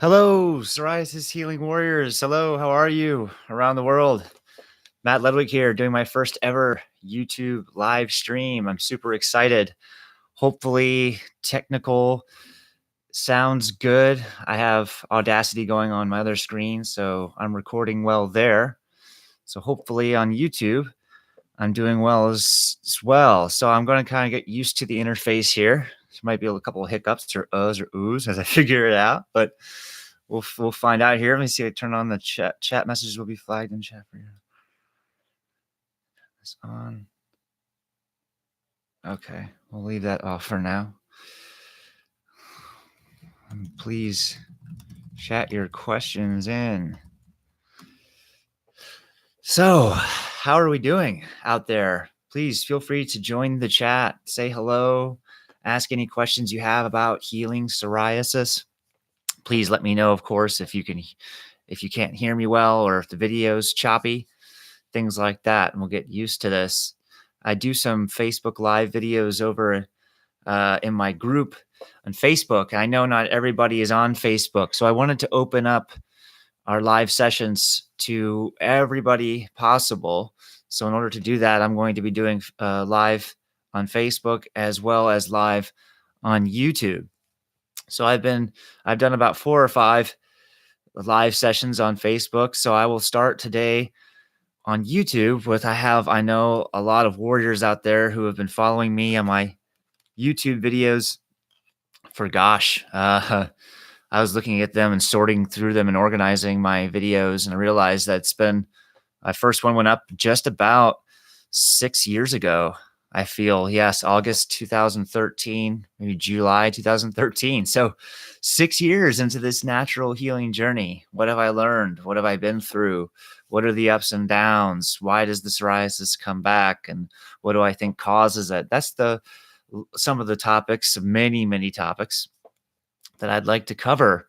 Hello, psoriasis healing warriors. Hello, how are you around the world? Matt Ludwig here, doing my first ever YouTube live stream. I'm super excited. Hopefully, technical sounds good. I have Audacity going on my other screen, so I'm recording well there. So hopefully on YouTube, I'm doing well as well. So I'm going to kind of get used to the interface here. There might be a couple of hiccups or uhs or oohs as I figure it out, but we'll find out here. Let me see. I turn on the chat. Chat messages will be flagged in chat for you. It's on. Okay, we'll leave that off for now. Please chat your questions in. So, how are we doing out there? Please feel free to join the chat, say hello, ask any questions you have about healing psoriasis. Please let me know, of course, if you can't hear me well or if the video's choppy, things like that, and we'll get used to this. I do some Facebook Live videos over in my group on Facebook. I know not everybody is on Facebook, so I wanted to open up our live sessions to everybody possible. So in order to do that, I'm going to be doing live on Facebook as well as live on YouTube. So I've done about 4 or 5 live sessions on Facebook. So I will start today on YouTube with I know a lot of warriors out there who have been following me on my YouTube videos for I was looking at them and sorting through them and organizing my videos, and I realized that my first one went up just about 6 years ago. I feel, yes, August 2013, maybe July 2013. So 6 years into this natural healing journey. What have I learned? What have I been through? What are the ups and downs? Why does the psoriasis come back? And what do I think causes it? That's some of the topics, many, many topics that I'd like to cover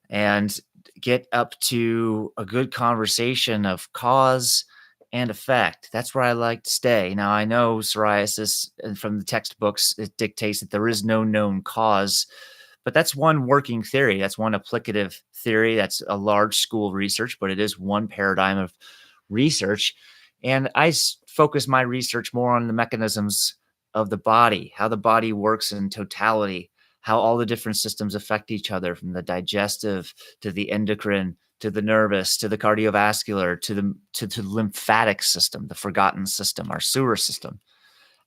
and get up to a good conversation of cause and effect. That's where I like to stay. Now, I know psoriasis, and from the textbooks, it dictates that there is no known cause, but that's one working theory. That's one applicative theory. That's a large school of research, but it is one paradigm of research. And I focus my research more on the mechanisms of the body, how the body works in totality, how all the different systems affect each other, from the digestive to the endocrine to the nervous to the cardiovascular to the lymphatic system, the forgotten system, our sewer system,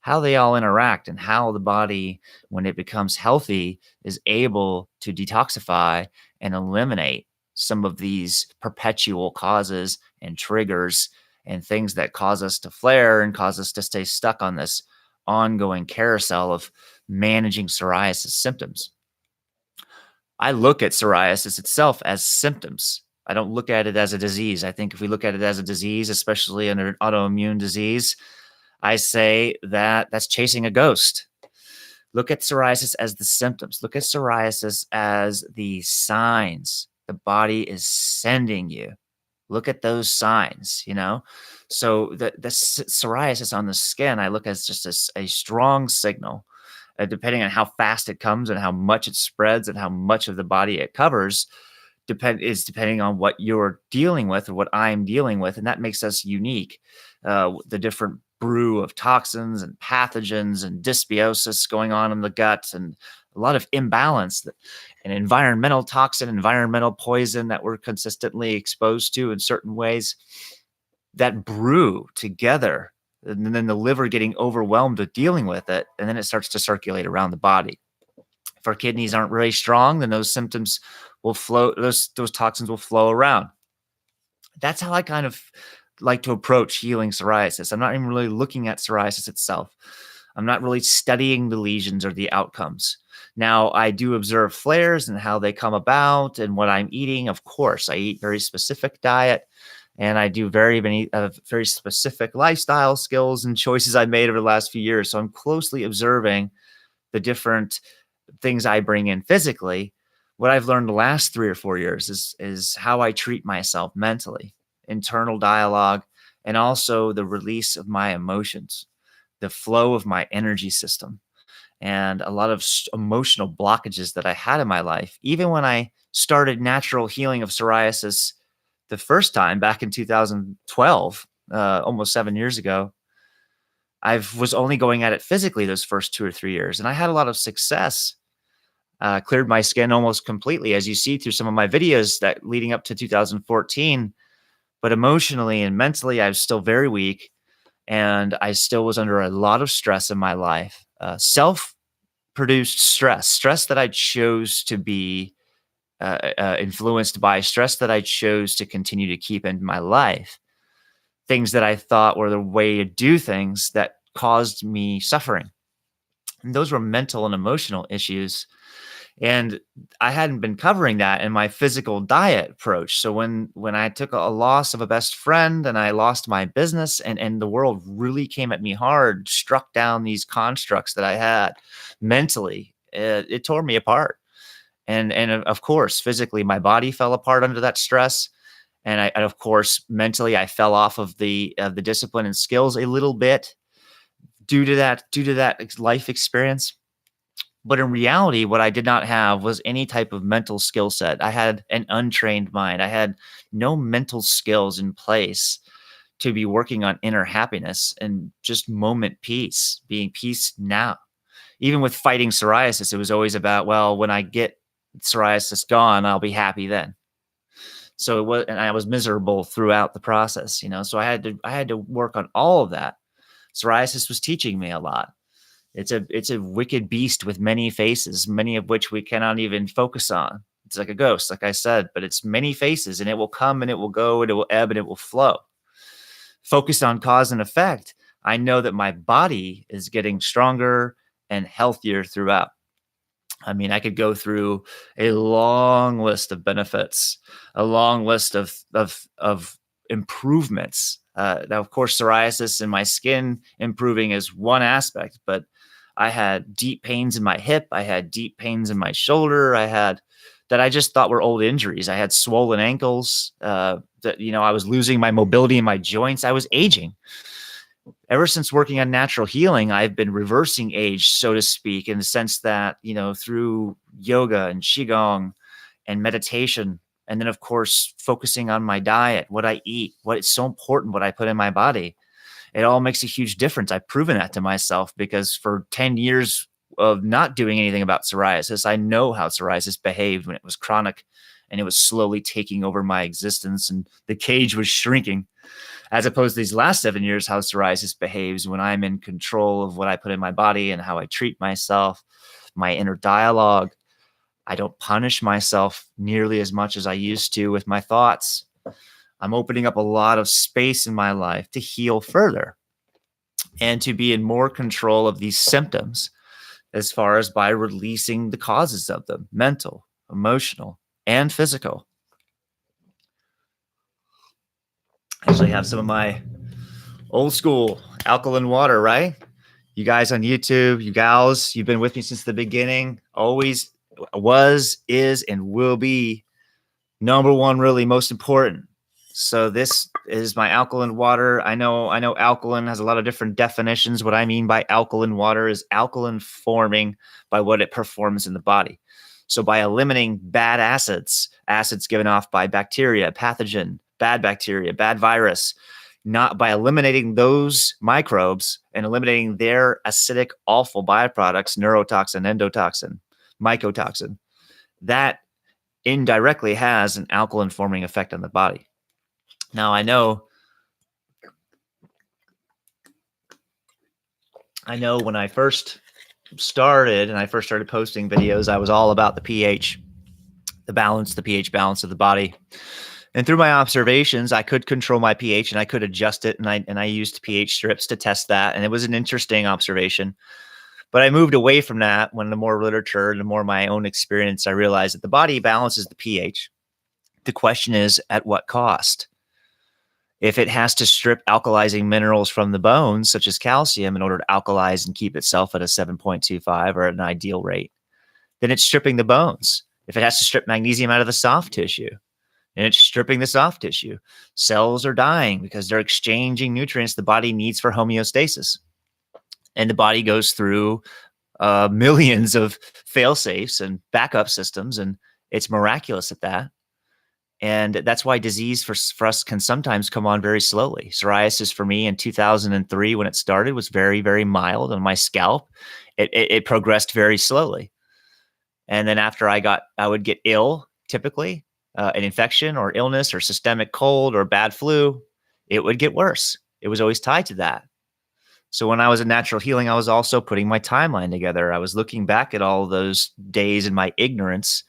how they all interact, and how the body, when it becomes healthy, is able to detoxify and eliminate some of these perpetual causes and triggers and things that cause us to flare and cause us to stay stuck on this ongoing carousel of managing psoriasis symptoms. I look at psoriasis itself as symptoms. I don't look at it as a disease. I think if we look at it as a disease, especially under an autoimmune disease, I say that that's chasing a ghost. Look at psoriasis as the symptoms. Look at psoriasis as the signs the body is sending you. Look at those signs, So the psoriasis on the skin, I look at as just a strong signal, depending on how fast it comes and how much it spreads and how much of the body it covers, depending on what you're dealing with or what I'm dealing with. And that makes us unique. The different brew of toxins and pathogens and dysbiosis going on in the gut, and a lot of imbalance, and environmental toxin, environmental poison that we're consistently exposed to in certain ways, that brew together, and then the liver getting overwhelmed with dealing with it, and then it starts to circulate around the body. If our kidneys aren't really strong, then those symptoms will flow, those toxins will flow around. That's how I kind of like to approach healing psoriasis. I'm not even really looking at psoriasis itself. I'm not really studying the lesions or the outcomes. Now, I do observe flares and how they come about and what I'm eating. Of course, I eat very specific diet, and I do very specific lifestyle skills and choices I made over the last few years. So I'm closely observing the different things I bring in physically. What I've learned the last 3 or 4 years is how I treat myself mentally, internal dialogue, and also the release of my emotions, the flow of my energy system. and a lot of emotional blockages that I had in my life. Even when I started natural healing of psoriasis the first time back in 2012, almost 7 years ago, I was only going at it physically those first 2 or 3 years, and I had a lot of success. Cleared my skin almost completely, as you see through some of my videos that leading up to 2014. But emotionally and mentally, I was still very weak, and I still was under a lot of stress in my life. Self-produced stress that I chose to be influenced by, stress that I chose to continue to keep in my life. Things that I thought were the way to do things that caused me suffering. And those were mental and emotional issues. And I hadn't been covering that in my physical diet approach. So when I took a loss of a best friend and I lost my business, and the world really came at me hard, struck down these constructs that I had mentally, it tore me apart. And of course, physically, my body fell apart under that stress. And of course, mentally, I fell off of the discipline and skills a little bit due to that life experience. But in reality, what I did not have was any type of mental skill set. I had an untrained mind. I had no mental skills in place to be working on inner happiness and just moment peace, being peace now. Even with fighting psoriasis, it was always about, well, when I get psoriasis gone, I'll be happy then. So it was, and I was miserable throughout the process, so I had to work on all of that. Psoriasis was teaching me a lot. It's a wicked beast with many faces, many of which we cannot even focus on. It's like a ghost, like I said, but it's many faces, and it will come and it will go and it will ebb and it will flow. Focused on cause and effect, I know that my body is getting stronger and healthier throughout. I mean, I could go through a long list of benefits, a long list of improvements. Now, of course, psoriasis and my skin improving is one aspect, but I had deep pains in my hip. I had deep pains in my shoulder. That I just thought were old injuries. I had swollen ankles. I was losing my mobility in my joints. I was aging. Ever since working on natural healing, I've been reversing age, so to speak, in the sense that, through yoga and Qigong and meditation, and then, of course, focusing on my diet, what I eat, it's so important, what I put in my body. It all makes a huge difference. I've proven that to myself because for 10 years of not doing anything about psoriasis, I know how psoriasis behaved when it was chronic and it was slowly taking over my existence and the cage was shrinking. As opposed to these last 7 years, how psoriasis behaves when I'm in control of what I put in my body and how I treat myself, my inner dialogue. I don't punish myself nearly as much as I used to with my thoughts. I'm opening up a lot of space in my life to heal further and to be in more control of these symptoms, as far as by releasing the causes of them, mental, emotional, and physical. I actually have some of my old school alkaline water, right? You guys on YouTube, you gals, you've been with me since the beginning. Always was, is, and will be number one, really most important. So this is my alkaline water. I know alkaline has a lot of different definitions. What I mean by alkaline water is alkaline forming by what it performs in the body. So by eliminating bad acids given off by bacteria, pathogen, bad bacteria, bad virus, not by eliminating those microbes and eliminating their acidic, awful byproducts, neurotoxin, endotoxin, mycotoxin, that indirectly has an alkaline forming effect on the body. Now, I know when I first started posting videos, I was all about the pH, the pH balance of the body. And through my observations, I could control my pH and I could adjust it. And I used pH strips to test that. And it was an interesting observation. But I moved away from that when the more literature and the more my own experience, I realized that the body balances the pH. The question is, at what cost? If it has to strip alkalizing minerals from the bones, such as calcium, in order to alkalize and keep itself at a 7.25 or an ideal rate, then it's stripping the bones. If it has to strip magnesium out of the soft tissue, and it's stripping the soft tissue, cells are dying because they're exchanging nutrients the body needs for homeostasis. And the body goes through millions of fail safes and backup systems, and it's miraculous at that. And that's why disease for us can sometimes come on very slowly. Psoriasis for me in 2003, when it started, was very, very mild on my scalp. It progressed very slowly. And then after I would get ill, typically an infection or illness or systemic cold or bad flu, it would get worse. It was always tied to that. So when I was in natural healing, I was also putting my timeline together. I was looking back at all those days in my ignorance,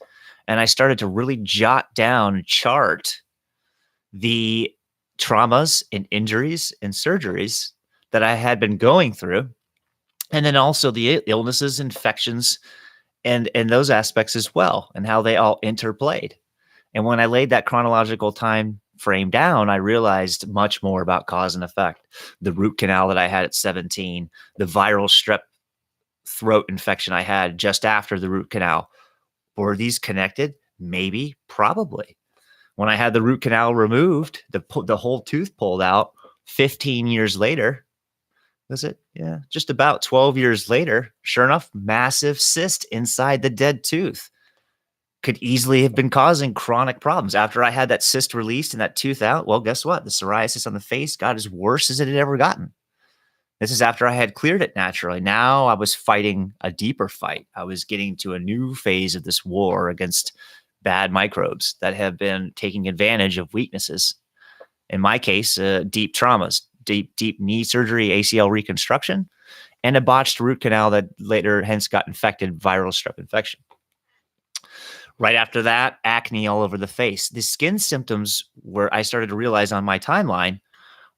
and I started to really jot down and chart the traumas and injuries and surgeries that I had been going through. And then also the illnesses, infections, and those aspects as well, and how they all interplayed. And when I laid that chronological time frame down, I realized much more about cause and effect. The root canal that I had at 17, the viral strep throat infection I had just after the root canal. Were these connected? Maybe, probably. When I had the root canal removed, the whole tooth pulled out 15 years later, was it? Yeah, just about 12 years later, sure enough, massive cyst inside the dead tooth. Could easily have been causing chronic problems. After I had that cyst released and that tooth out, well, guess what? The psoriasis on the face got as worse as it had ever gotten. This is after I had cleared it naturally. Now I was fighting a deeper fight. I was getting to a new phase of this war against bad microbes that have been taking advantage of weaknesses. In my case, deep traumas, deep knee surgery, ACL reconstruction, and a botched root canal that later hence got infected, viral strep infection. Right after that, acne all over the face. The skin symptoms where I started to realize on my timeline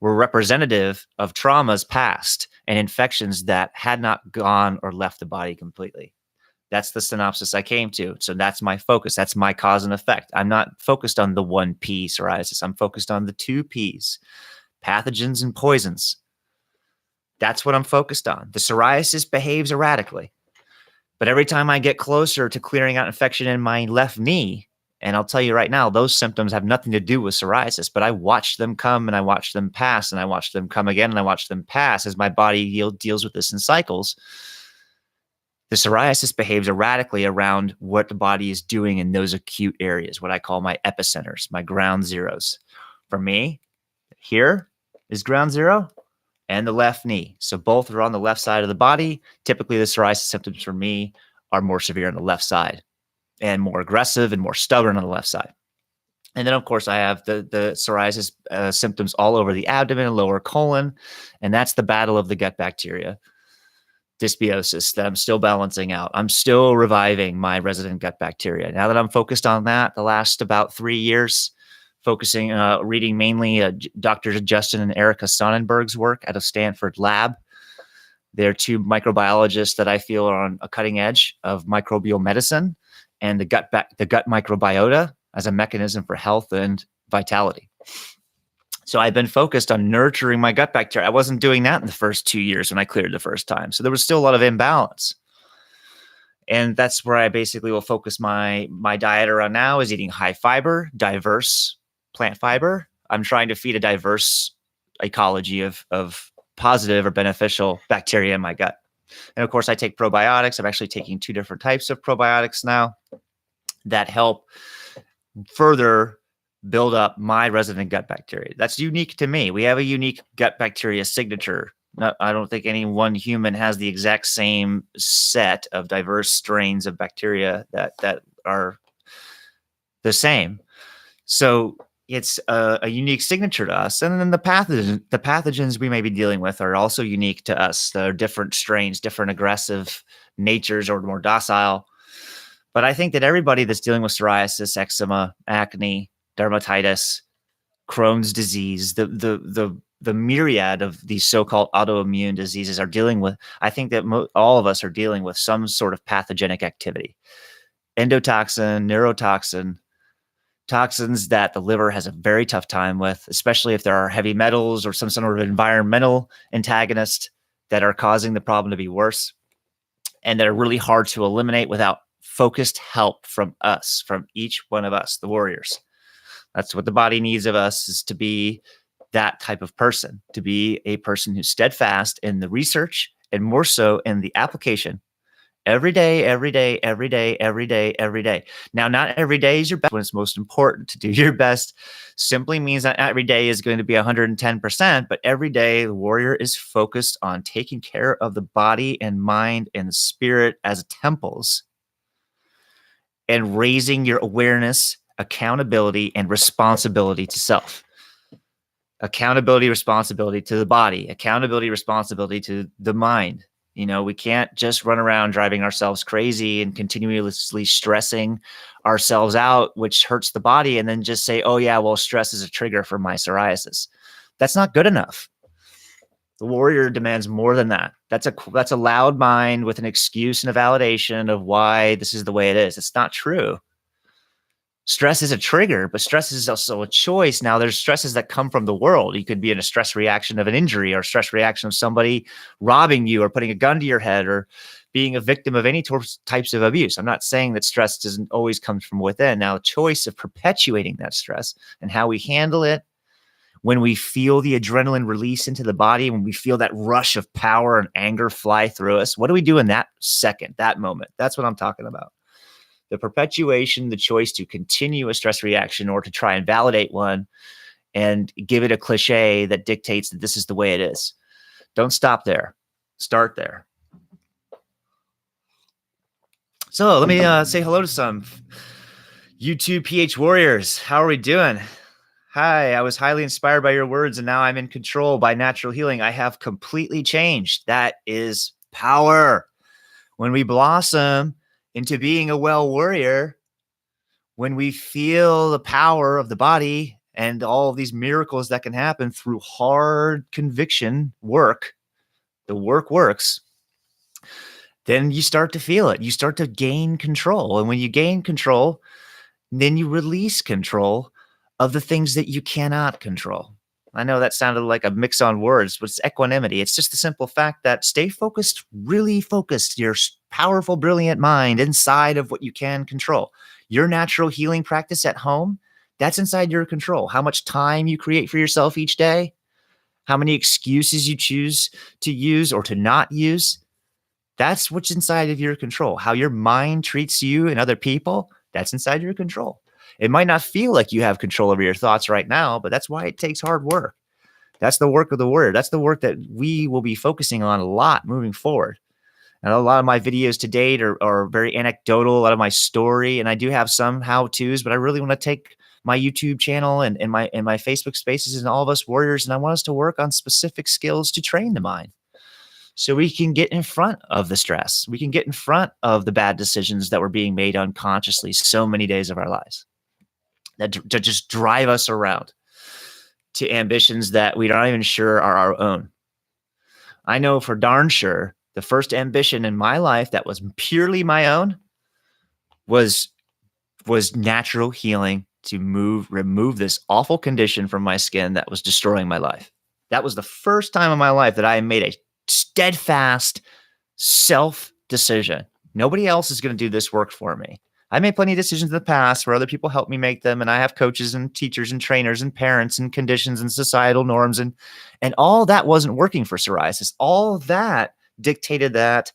were representative of traumas past and infections that had not gone or left the body completely. That's the synopsis I came to. So that's my focus. That's my cause and effect. I'm not focused on the 1P psoriasis. I'm focused on the 2Ps, pathogens and poisons. That's what I'm focused on. The psoriasis behaves erratically. But every time I get closer to clearing out infection in my left knee, and I'll tell you right now, those symptoms have nothing to do with psoriasis, but I watched them come and I watched them pass and I watched them come again and I watched them pass as my body deals with this in cycles. The psoriasis behaves erratically around what the body is doing in those acute areas, what I call my epicenters, my ground zeros. For me, here is ground zero and the left knee. So both are on the left side of the body. Typically, the psoriasis symptoms for me are more severe on the left side and more aggressive and more stubborn on the left side. And then, of course, I have the psoriasis symptoms all over the abdomen and lower colon. And that's the battle of the gut bacteria, dysbiosis, that I'm still balancing out. I'm still reviving my resident gut bacteria. Now that I'm focused on that, the last about 3 years, focusing, reading mainly Dr. Justin and Erica Sonnenberg's work at a Stanford lab. They're two microbiologists that I feel are on a cutting edge of microbial medicine and the gut microbiota as a mechanism for health and vitality. So I've been focused on nurturing my gut bacteria. I wasn't doing that in the first 2 years when I cleared the first time. So there was still a lot of imbalance. And that's where I basically will focus my diet around now, is eating high fiber, diverse plant fiber. I'm trying to feed a diverse ecology of positive or beneficial bacteria in my gut. And of course, I take probiotics. I'm actually taking 2 different types of probiotics now that help further build up my resident gut bacteria. That's unique to me. We have a unique gut bacteria signature. I don't think any one human has the exact same set of diverse strains of bacteria that are the same. So it's a unique signature to us. And then the pathogens we may be dealing with are also unique to us. They're different strains, different aggressive natures, or more docile. But I think that everybody that's dealing with psoriasis, eczema, acne, dermatitis, Crohn's disease, the myriad of these so-called autoimmune diseases are dealing with, I think that all of us are dealing with some sort of pathogenic activity. Endotoxin, neurotoxin, toxins that the liver has a very tough time with, especially if there are heavy metals or some sort of environmental antagonist that are causing the problem to be worse, and that are really hard to eliminate without focused help from us, from each one of us, the warriors. That's what the body needs of us, is to be that type of person, to be a person who's steadfast in the research and more so in the application Every day, every day, every day, every day, every day. Now, not every day is your best when it's most important. To do your best simply means that every day is going to be 110%, but every day the warrior is focused on taking care of the body and mind and spirit as temples and raising your awareness, accountability, and responsibility to self. Accountability, responsibility to the body, accountability, responsibility to the mind. We can't just run around driving ourselves crazy and continuously stressing ourselves out, which hurts the body, and then just say, oh, yeah, well, stress is a trigger for my psoriasis. That's not good enough. The warrior demands more than that. That's a loud mind with an excuse and a validation of why this is the way it is. It's not true. Stress is a trigger, but stress is also a choice. Now, there's stresses that come from the world. You could be in a stress reaction of an injury or a stress reaction of somebody robbing you or putting a gun to your head or being a victim of any types of abuse. I'm not saying that stress doesn't always come from within. Now, a choice of perpetuating that stress and how we handle it when we feel the adrenaline release into the body, when we feel that rush of power and anger fly through us, what do we do in that second, that moment? That's what I'm talking about. The perpetuation, the choice to continue a stress reaction or to try and validate one and give it a cliche that dictates that this is the way it is. Don't stop there. Start there. So let me say hello to some YouTube PH warriors. How are we doing? Hi, I was highly inspired by your words, and now I'm in control by natural healing. I have completely changed. That is power. When we blossom into being a well warrior, when we feel the power of the body and all of these miracles that can happen through hard conviction work, the work works, then you start to feel it. You start to gain control. And when you gain control, then you release control of the things that you cannot control. I know that sounded like a mix on words, but it's equanimity. It's just the simple fact that stay focused, really focused, your powerful, brilliant mind inside of what you can control. Your natural healing practice at home, that's inside your control. How much time you create for yourself each day, how many excuses you choose to use or to not use, that's what's inside of your control. How your mind treats you and other people, that's inside your control. It might not feel like you have control over your thoughts right now, but that's why it takes hard work. That's the work of the warrior. That's the work that we will be focusing on a lot moving forward. And a lot of my videos to date are very anecdotal, a lot of my story, and I do have some how-tos, but I really want to take my YouTube channel and my Facebook spaces and all of us warriors, and I want us to work on specific skills to train the mind so we can get in front of the stress. We can get in front of the bad decisions that were being made unconsciously so many days of our lives that to just drive us around to ambitions that we're not even sure are our own. I know for darn sure the first ambition in my life that was purely my own was natural healing to remove this awful condition from my skin that was destroying my life. That was the first time in my life that I made a steadfast self-decision. Nobody else is going to do this work for me. I made plenty of decisions in the past where other people helped me make them, and I have coaches and teachers and trainers and parents and conditions and societal norms, and all that wasn't working for psoriasis. All that dictated that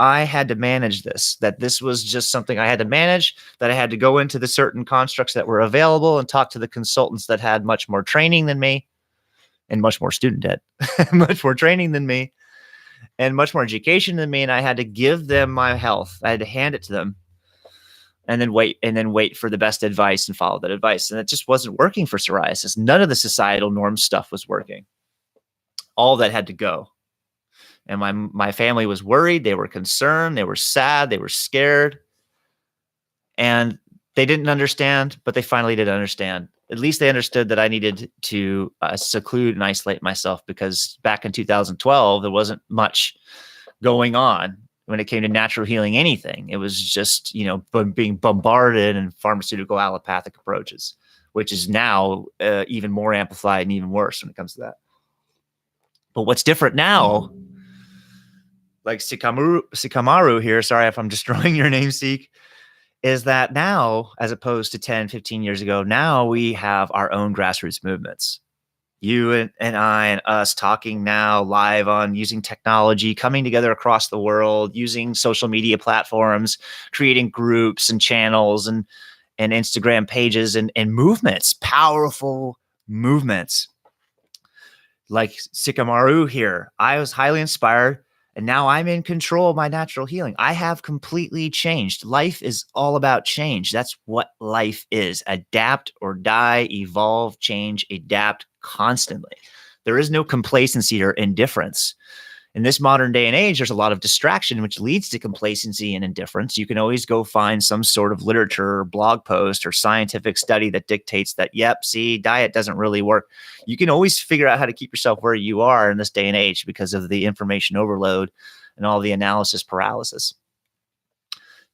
I had to manage this, that this was just something I had to manage, that I had to go into the certain constructs that were available and talk to the consultants that had much more training than me and much more student debt, much more training than me and much more education than me. And I had to give them my health. I had to hand it to them and then wait for the best advice and follow that advice. And it just wasn't working for psoriasis. None of the societal norm stuff was working. All that had to go. And my family was worried. They were concerned. They were sad. They were scared. And they didn't understand, but they finally did understand. At least they understood that I needed to seclude and isolate myself, because back in 2012, there wasn't much going on when it came to natural healing anything. It was just, being bombarded in pharmaceutical allopathic approaches, which is now even more amplified and even worse when it comes to that. But what's different now, like Sikamaru here, sorry if I'm destroying your name, Sik, is that now, as opposed to 10, 15 years ago, now we have our own grassroots movements. You and I and us talking now live on using technology, coming together across the world, using social media platforms, creating groups and channels and Instagram pages and movements, powerful movements like Sikamaru here. I was highly inspired, and now I'm in control of my natural healing. I have completely changed. Life is all about change. That's what life is. Adapt or die, evolve, change, adapt constantly. There is no complacency or indifference. In this modern day and age, there's a lot of distraction, which leads to complacency and indifference. You can always go find some sort of literature or blog post or scientific study that dictates that, yep, see, diet doesn't really work. You can always figure out how to keep yourself where you are in this day and age because of the information overload and all the analysis paralysis.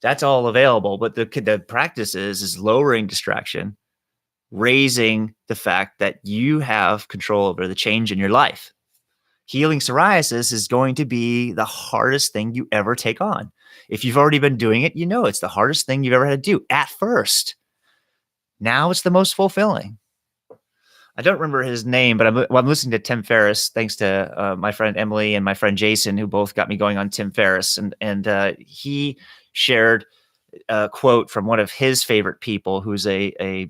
That's all available. But the practice is lowering distraction, raising the fact that you have control over the change in your life. Healing psoriasis is going to be the hardest thing you ever take on. If you've already been doing it, you know it's the hardest thing you've ever had to do at first. Now it's the most fulfilling. I don't remember his name, but I'm listening to Tim Ferriss, thanks to my friend Emily and my friend Jason, who both got me going on Tim Ferriss. And he shared a quote from one of his favorite people, who's a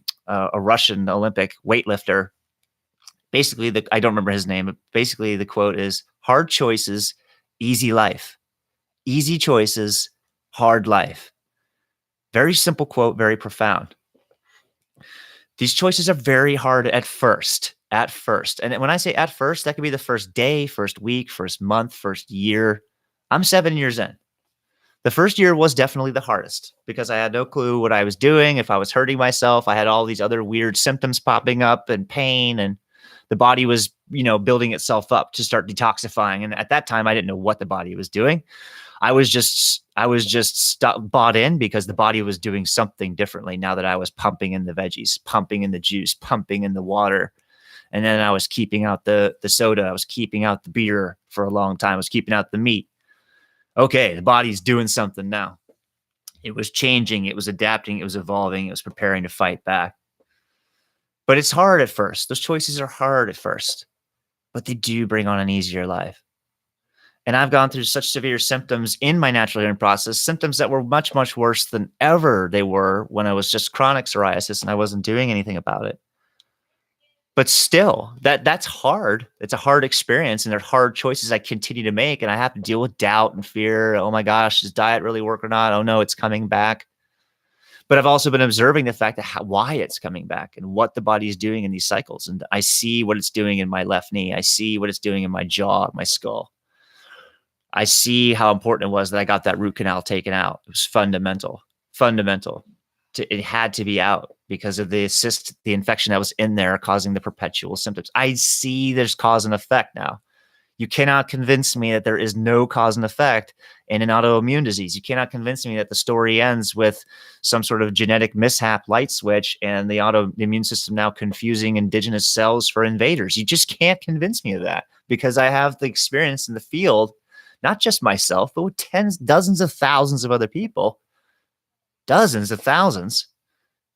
Russian Olympic weightlifter. Basically, I don't remember his name, but basically the quote is, hard choices, easy life. Easy choices, hard life. Very simple quote, very profound. These choices are very hard at first. And when I say at first, that could be the first day, first week, first month, first year. I'm 7 years in. The first year was definitely the hardest because I had no clue what I was doing. If I was hurting myself, I had all these other weird symptoms popping up and pain, and the body was, building itself up to start detoxifying. And at that time, I didn't know what the body was doing. I was just bought in because the body was doing something differently now that I was pumping in the veggies, pumping in the juice, pumping in the water. And then I was keeping out the soda. I was keeping out the beer for a long time. I was keeping out the meat. Okay, the body's doing something now. It was changing. It was adapting. It was evolving. It was preparing to fight back. But it's hard at first. Those choices are hard at first, but they do bring on an easier life. And I've gone through such severe symptoms in my natural healing process, symptoms that were much, much worse than ever they were when I was just chronic psoriasis and I wasn't doing anything about it. But still, that's hard. It's a hard experience, and they're hard choices I continue to make, and I have to deal with doubt and fear. Oh my gosh, does diet really work or not? Oh no, it's coming back. But I've also been observing the fact that why it's coming back and what the body is doing in these cycles. And I see what it's doing in my left knee. I see what it's doing in my jaw, my skull. I see how important it was that I got that root canal taken out. It was fundamental. It had to be out because of the infection that was in there causing the perpetual symptoms. I see there's cause and effect now. You cannot convince me that there is no cause and effect in an autoimmune disease. You cannot convince me that the story ends with some sort of genetic mishap, light switch, and the autoimmune system now confusing indigenous cells for invaders. You just can't convince me of that because I have the experience in the field, not just myself, but with dozens of thousands of other people, dozens of thousands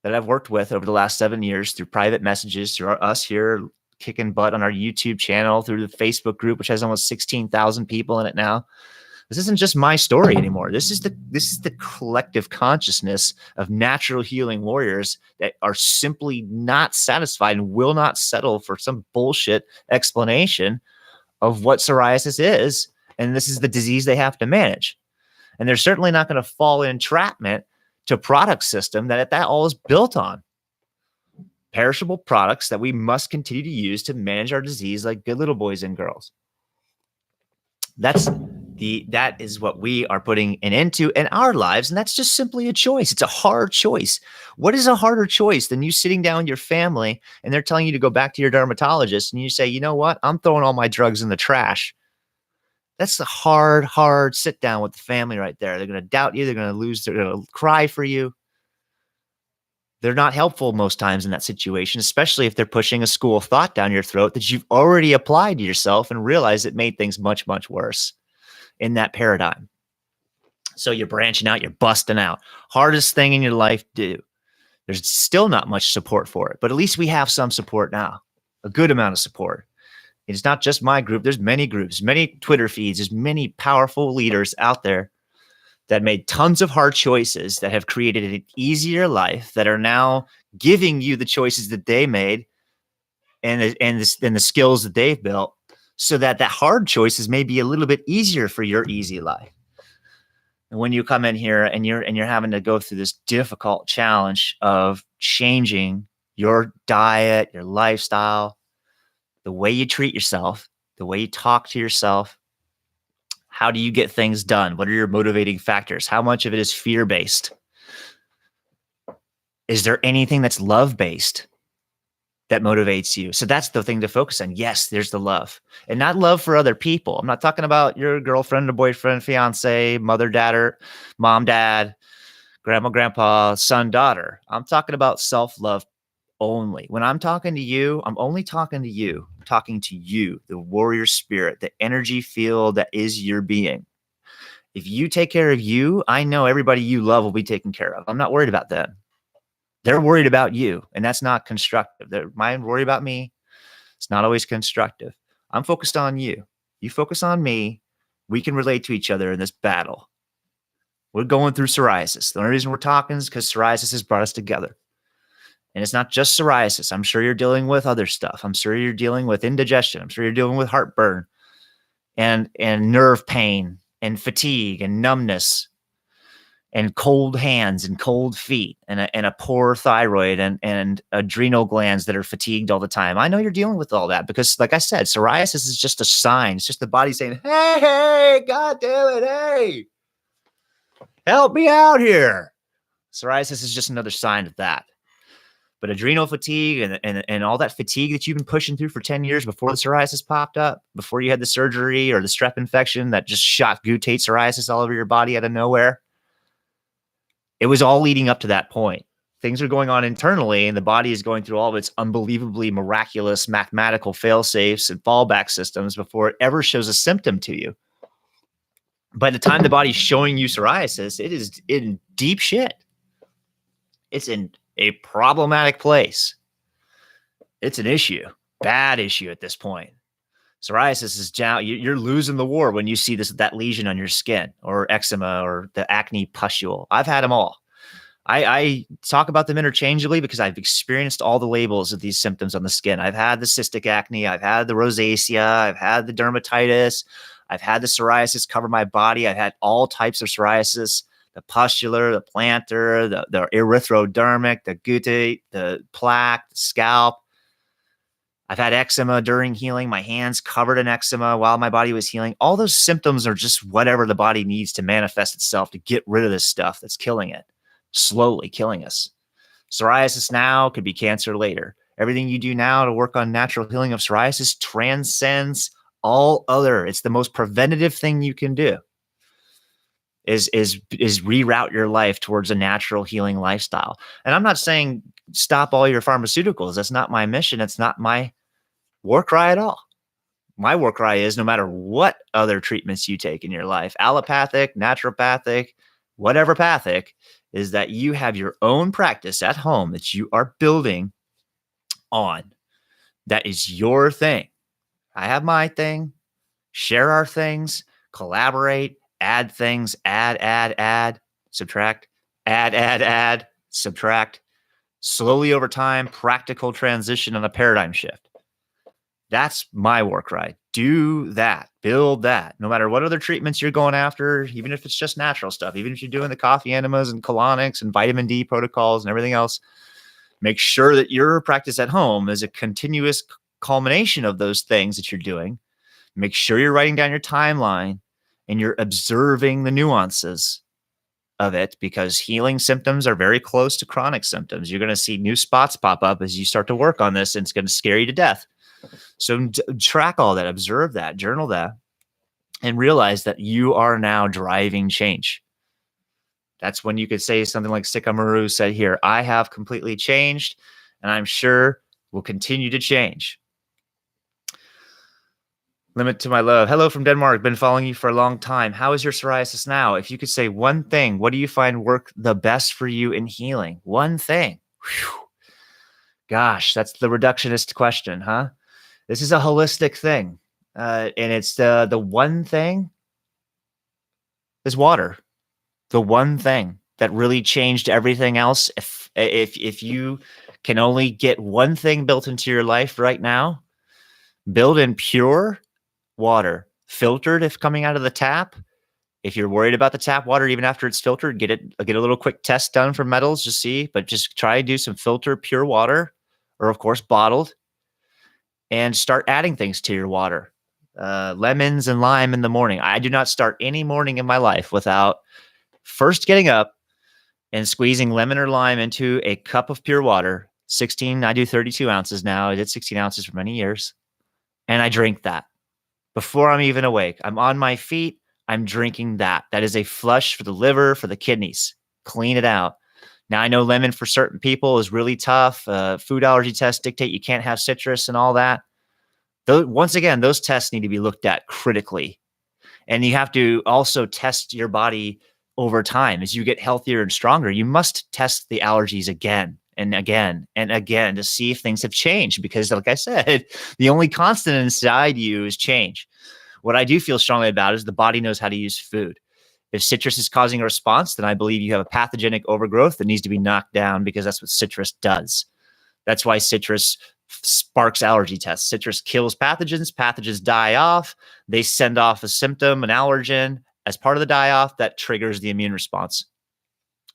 that I've worked with over the last 7 years through private messages, through us here kicking butt on our YouTube channel, through the Facebook group, which has almost 16,000 people in it now. This isn't just my story anymore. This is the collective consciousness of natural healing warriors that are simply not satisfied and will not settle for some bullshit explanation of what psoriasis is. And this is the disease they have to manage. And they're certainly not going to fall in entrapment to product system that all is built on. Perishable products that we must continue to use to manage our disease like good little boys and girls. That is what we are putting an end to in our lives, and that's just simply a choice. It's a hard choice. What is a harder choice than you sitting down with your family and they're telling you to go back to your dermatologist and you say, you know what? I'm throwing all my drugs in the trash. That's the hard sit down with the family right there. They're going to doubt you. They're going to lose. They're going to cry for you. They're not helpful most times in that situation, especially if they're pushing a school of thought down your throat that you've already applied to yourself and realized it made things much, much worse in that paradigm. So you're branching out, you're busting out. Hardest thing in your life to do. There's still not much support for it, but at least we have some support now. a good amount of support. It's not just my group. There's many groups, many Twitter feeds. There's many powerful leaders out there that made tons of hard choices, that have created an easier life, that are now giving you the choices that they made and the skills that they've built, so that hard choices may be a little bit easier for your easy life. And when you come in here and you're having to go through this difficult challenge of changing your diet, your lifestyle, the way you treat yourself, the way you talk to yourself, how do you get things done? What are your motivating factors? How much of it is fear-based? Is there anything that's love-based that motivates you? So that's the thing to focus on. Yes, there's the love, and not love for other people. I'm not talking about your girlfriend or boyfriend, fiance, mother, dad, or mom, dad, grandma, grandpa, son, daughter. I'm talking about self-love only. When I'm talking to you, I'm only talking to you. I'm talking to you, the warrior spirit, the energy field that is your being. If you take care of you, I know everybody you love will be taken care of. I'm not worried about them. They're worried about you, and that's not constructive. They're worried about me. It's not always constructive. I'm focused on you. You focus on me. We can relate to each other in this battle. We're going through psoriasis. The only reason we're talking is because psoriasis has brought us together. And it's not just psoriasis. I'm sure you're dealing with other stuff. I'm sure you're dealing with indigestion. I'm sure you're dealing with heartburn and nerve pain and fatigue and numbness and cold hands and cold feet and a poor thyroid and adrenal glands that are fatigued all the time. I know you're dealing with all that because, like I said, psoriasis is just a sign. It's just the body saying, hey, God damn it, hey, help me out here. Psoriasis is just another sign of that. But adrenal fatigue and all that fatigue that you've been pushing through for 10 years before the psoriasis popped up, before you had the surgery or the strep infection that just shot guttate psoriasis all over your body out of nowhere, it was all leading up to that point. Things are going on internally, and the body is going through all of its unbelievably miraculous mathematical fail-safes and fallback systems before it ever shows a symptom to you. By the time the body's showing you psoriasis, it is in deep shit. It's in a problematic place. It's an issue, bad issue at this point. Psoriasis is down. You're losing the war when you see that lesion on your skin or eczema or the acne pustule. I've had them all. I talk about them interchangeably because I've experienced all the labels of these symptoms on the skin. I've had the cystic acne. I've had the rosacea. I've had the dermatitis. I've had the psoriasis cover my body. I've had all types of psoriasis. The pustular, the plantar, the erythrodermic, the guttate, the plaque, the scalp. I've had eczema during healing. My hands covered in eczema while my body was healing. All those symptoms are just whatever the body needs to manifest itself to get rid of this stuff that's killing it, slowly killing us. Psoriasis now could be cancer later. Everything you do now to work on natural healing of psoriasis transcends all other. It's the most preventative thing you can do. Is reroute your life towards a natural healing lifestyle. And I'm not saying stop all your pharmaceuticals. That's not my mission. It's not my war cry at all. My war cry is no matter what other treatments you take in your life, allopathic, naturopathic, whatever pathic, is that you have your own practice at home that you are building on. That is your thing. I have my thing. Share our things. Collaborate. Add things, add, subtract, add, subtract. Slowly over time, practical transition and a paradigm shift. That's my war cry. Do that. Build that. No matter what other treatments you're going after, even if it's just natural stuff, even if you're doing the coffee enemas and colonics and vitamin D protocols and everything else, make sure that your practice at home is a continuous culmination of those things that you're doing. Make sure you're writing down your timeline. And you're observing the nuances of it, because healing symptoms are very close to chronic symptoms. You're going to see new spots pop up as you start to work on this, and it's going to scare you to death. So track all that, observe that, journal that, and realize that you are now driving change. That's when you could say something like Sikamaru said here, I have completely changed, and I'm sure will continue to change. Limit to my love. Hello from Denmark. Been following you for a long time. How is your psoriasis now? If you could say one thing, what do you find work the best for you in healing? One thing. Whew. Gosh, that's the reductionist question, huh? This is a holistic thing. And it's the one thing is water. The one thing that really changed everything else. If you can only get one thing built into your life right now, build in pure water, filtered if coming out of the tap. If you're worried about the tap water, even after it's filtered, get a little quick test done for metals, just see, but just try and do some filter pure water, or of course bottled, and start adding things to your water. Lemons and lime in the morning. I do not start any morning in my life without first getting up and squeezing lemon or lime into a cup of pure water. 16, I do 32 ounces now. I did 16 ounces for many years. And I drink that before I'm even awake. I'm on my feet. I'm drinking that. That is a flush for the liver, for the kidneys. Clean it out. Now, I know lemon for certain people is really tough. Food allergy tests dictate you can't have citrus and all that. Once again, those tests need to be looked at critically. And you have to also test your body over time. As you get healthier and stronger, you must test the allergies again and again and again to see if things have changed. Because like I said, the only constant inside you is change. What I do feel strongly about is the body knows how to use food. If citrus is causing a response, then I believe you have a pathogenic overgrowth that needs to be knocked down, because that's what citrus does. That's why citrus sparks allergy tests. Citrus kills pathogens. Pathogens die off. They send off a symptom, an allergen, as part of the die off that triggers the immune response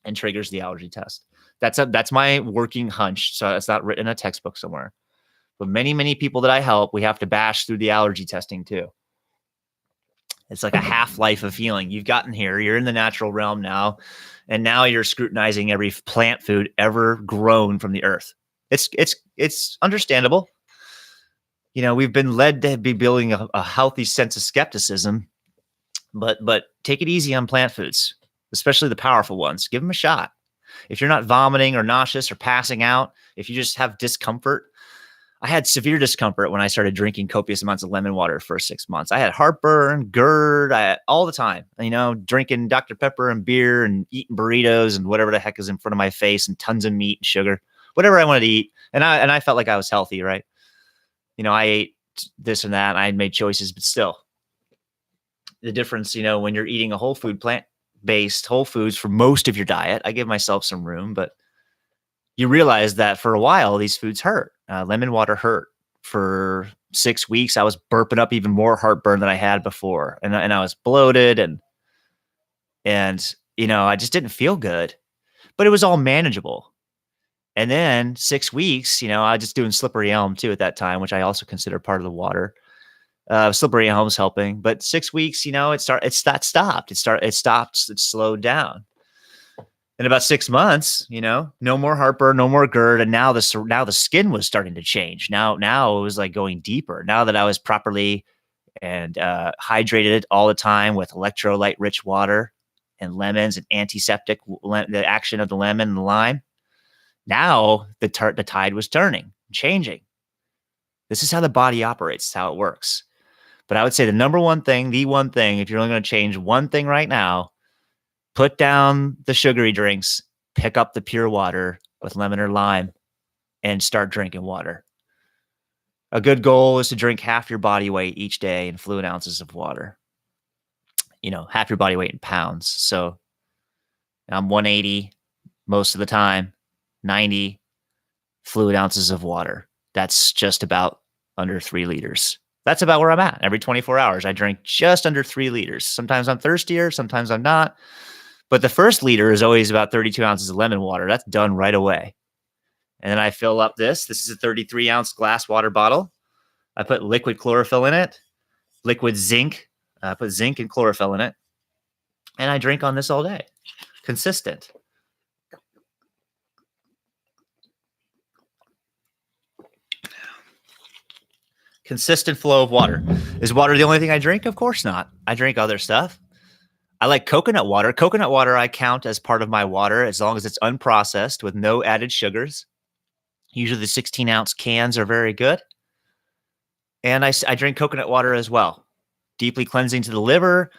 and triggers the allergy test. That's my working hunch. So it's not written in a textbook somewhere. But many people that I help, we have to bash through the allergy testing too. It's like a half-life of healing. You've gotten here. You're in the natural realm now. And now you're scrutinizing every plant food ever grown from the earth. It's understandable. You know, we've been led to be building a healthy sense of skepticism, but take it easy on plant foods, especially the powerful ones. Give them a shot. If you're not vomiting or nauseous or passing out, if you just have discomfort. I had severe discomfort when I started drinking copious amounts of lemon water for 6 months. I had heartburn, GERD, all the time, drinking Dr. Pepper and beer and eating burritos and whatever the heck is in front of my face and tons of meat and sugar, whatever I wanted to eat. And I felt like I was healthy, right? I ate this and that, and I had made choices, but still the difference, when you're eating a whole food, plant-based whole foods for most of your diet, I give myself some room, but you realize that for a while, these foods hurt. Lemon water hurt. For 6 weeks, I was burping up even more heartburn than I had before. And I was bloated and I just didn't feel good, but it was all manageable. And then 6 weeks, I was just doing slippery elm too at that time, which I also consider part of the water. Slippery elm's helping, but 6 weeks, it stopped. It slowed down. In about 6 months, no more heartburn, no more GERD. And now the skin was starting to change. Now it was like going deeper. Now that I was properly and hydrated all the time with electrolyte rich water and lemons and antiseptic, the action of the lemon and the lime. Now the tide was turning, changing. This is how the body operates, how it works. But I would say the one thing, if you're only going to change one thing right now, put down the sugary drinks, pick up the pure water with lemon or lime, and start drinking water. A good goal is to drink half your body weight each day in fluid ounces of water. Half your body weight in pounds. So I'm 180 most of the time, 90 fluid ounces of water. That's just about under 3 liters. That's about where I'm at. Every 24 hours, I drink just under 3 liters. Sometimes I'm thirstier, sometimes I'm not. But the first liter is always about 32 ounces of lemon water. That's done right away. And then I fill up this. This is a 33-ounce glass water bottle. I put liquid chlorophyll in it, liquid zinc. I put zinc and chlorophyll in it. And I drink on this all day. Consistent. Consistent flow of water. Is water the only thing I drink? Of course not. I drink other stuff. I like coconut water. Coconut water I count as part of my water as long as it's unprocessed with no added sugars. Usually the 16-ounce cans are very good. And I drink coconut water as well. Deeply cleansing to the liver,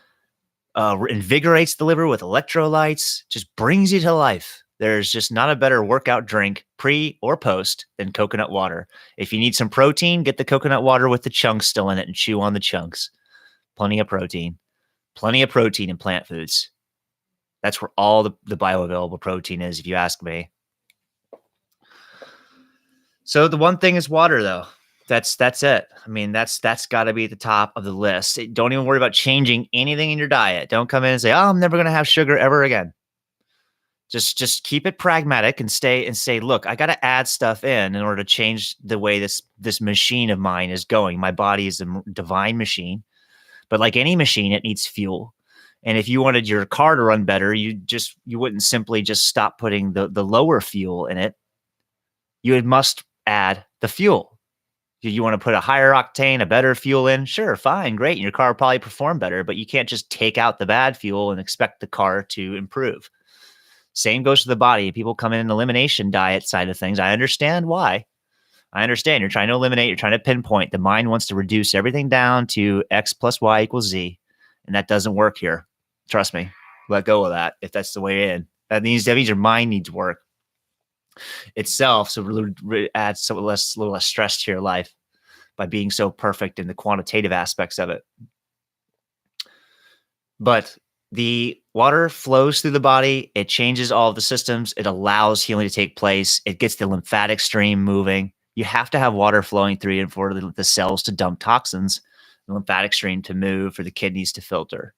invigorates the liver with electrolytes, just brings you to life. There's just not a better workout drink pre or post than coconut water. If you need some protein, get the coconut water with the chunks still in it and chew on the chunks. Plenty of protein. Plenty of protein in plant foods. That's where all the bioavailable protein is, if you ask me. So the one thing is water, though. That's it. I mean, that's got to be at the top of the list. Don't even worry about changing anything in your diet. Don't come in and say, "Oh, I'm never going to have sugar ever again." Just keep it pragmatic and say, "Look, I got to add stuff in order to change the way this machine of mine is going. My body is a divine machine, but like any machine, it needs fuel. And if you wanted your car to run better, you wouldn't simply just stop putting the lower fuel in it. You must add the fuel. You want to put a higher octane, a better fuel in? Sure, fine, great. And your car will probably perform better, but you can't just take out the bad fuel and expect the car to improve. Same goes to the body. People come in an elimination diet side of things. I understand why. I understand. You're trying to eliminate. You're trying to pinpoint. The mind wants to reduce everything down to X plus Y equals Z, and that doesn't work here. Trust me. Let go of that if that's the way in. That means your mind needs work itself, so it adds a little less stress to your life by being so perfect in the quantitative aspects of it. But the water flows through the body. It changes all of the systems. It allows healing to take place. It gets the lymphatic stream moving. You have to have water flowing through you for the cells to dump toxins, the lymphatic stream to move, for the kidneys to filter.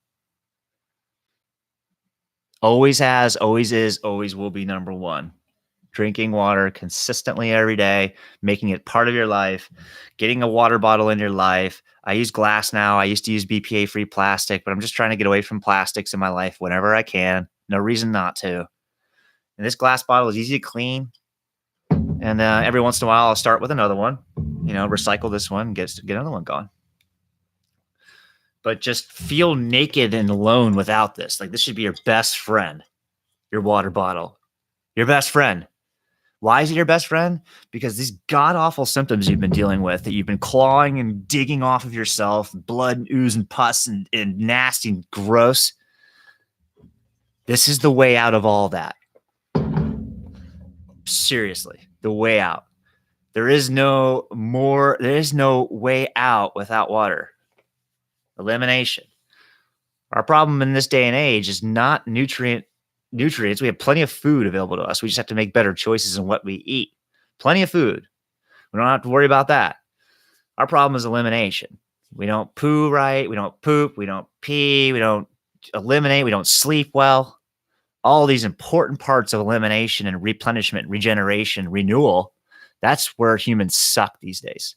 Always has, always is, always will be number one. Drinking water consistently every day, making it part of your life, getting a water bottle in your life. I use glass now. I used to use BPA-free plastic, but I'm just trying to get away from plastics in my life whenever I can. No reason not to. And this glass bottle is easy to clean. And every once in a while, I'll start with another one, recycle this one, get another one going. But just feel naked and alone without this. Like, this should be your best friend, your water bottle, your best friend. Why is it your best friend? Because these god-awful symptoms you've been dealing with, that you've been clawing and digging off of yourself, blood and ooze and pus and nasty and gross. This is the way out of all that. Seriously, the way out. There is no way out without water. Elimination. Our problem in this day and age is not nutrients. We have plenty of food available to us. We just have to make better choices in what we eat. Plenty of food. We don't have to worry about that. Our problem is elimination. We don't poo right. We don't poop. We don't pee. We don't eliminate. We don't sleep well. All these important parts of elimination and replenishment, regeneration, renewal. That's where humans suck these days,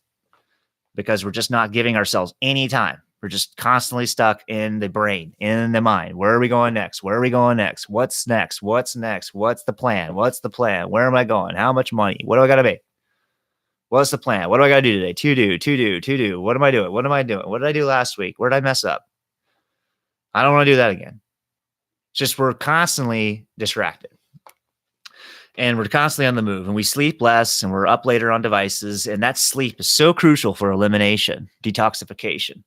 because we're just not giving ourselves any time. We're just constantly stuck in the brain, in the mind. Where are we going next? Where are we going next? What's next? What's next? What's the plan? What's the plan? Where am I going? How much money? What do I got to make? What's the plan? What do I got to do today? To do. What am I doing? What did I do last week? Where did I mess up? I don't want to do that again. It's just we're constantly distracted. And we're constantly on the move, and we sleep less, and we're up later on devices. And that sleep is so crucial for elimination, detoxification.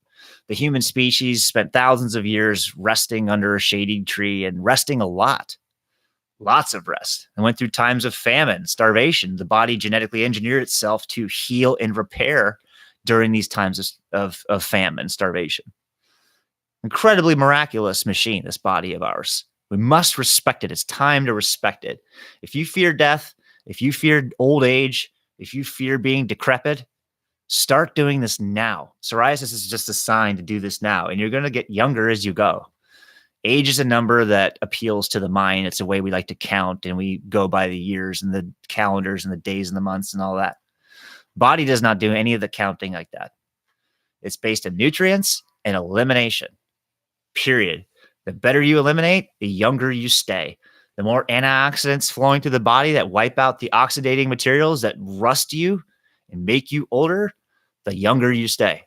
The human species spent thousands of years resting under a shady tree and resting a lot. Lots of rest. And went through times of famine, starvation. The body genetically engineered itself to heal and repair during these times of famine, starvation. Incredibly miraculous machine, this body of ours. We must respect it. It's time to respect it. If you fear death, if you fear old age, if you fear being decrepit, start doing this now. Psoriasis is just a sign to do this now, and you're going to get younger as you go. Age is a number that appeals to the mind. It's a way we like to count, and we go by the years and the calendars and the days and the months and all that. Body does not do any of the counting like that. It's based on nutrients and elimination, period. The better you eliminate, the younger you stay. The more antioxidants flowing through the body that wipe out the oxidating materials that rust you and make you older, the younger you stay.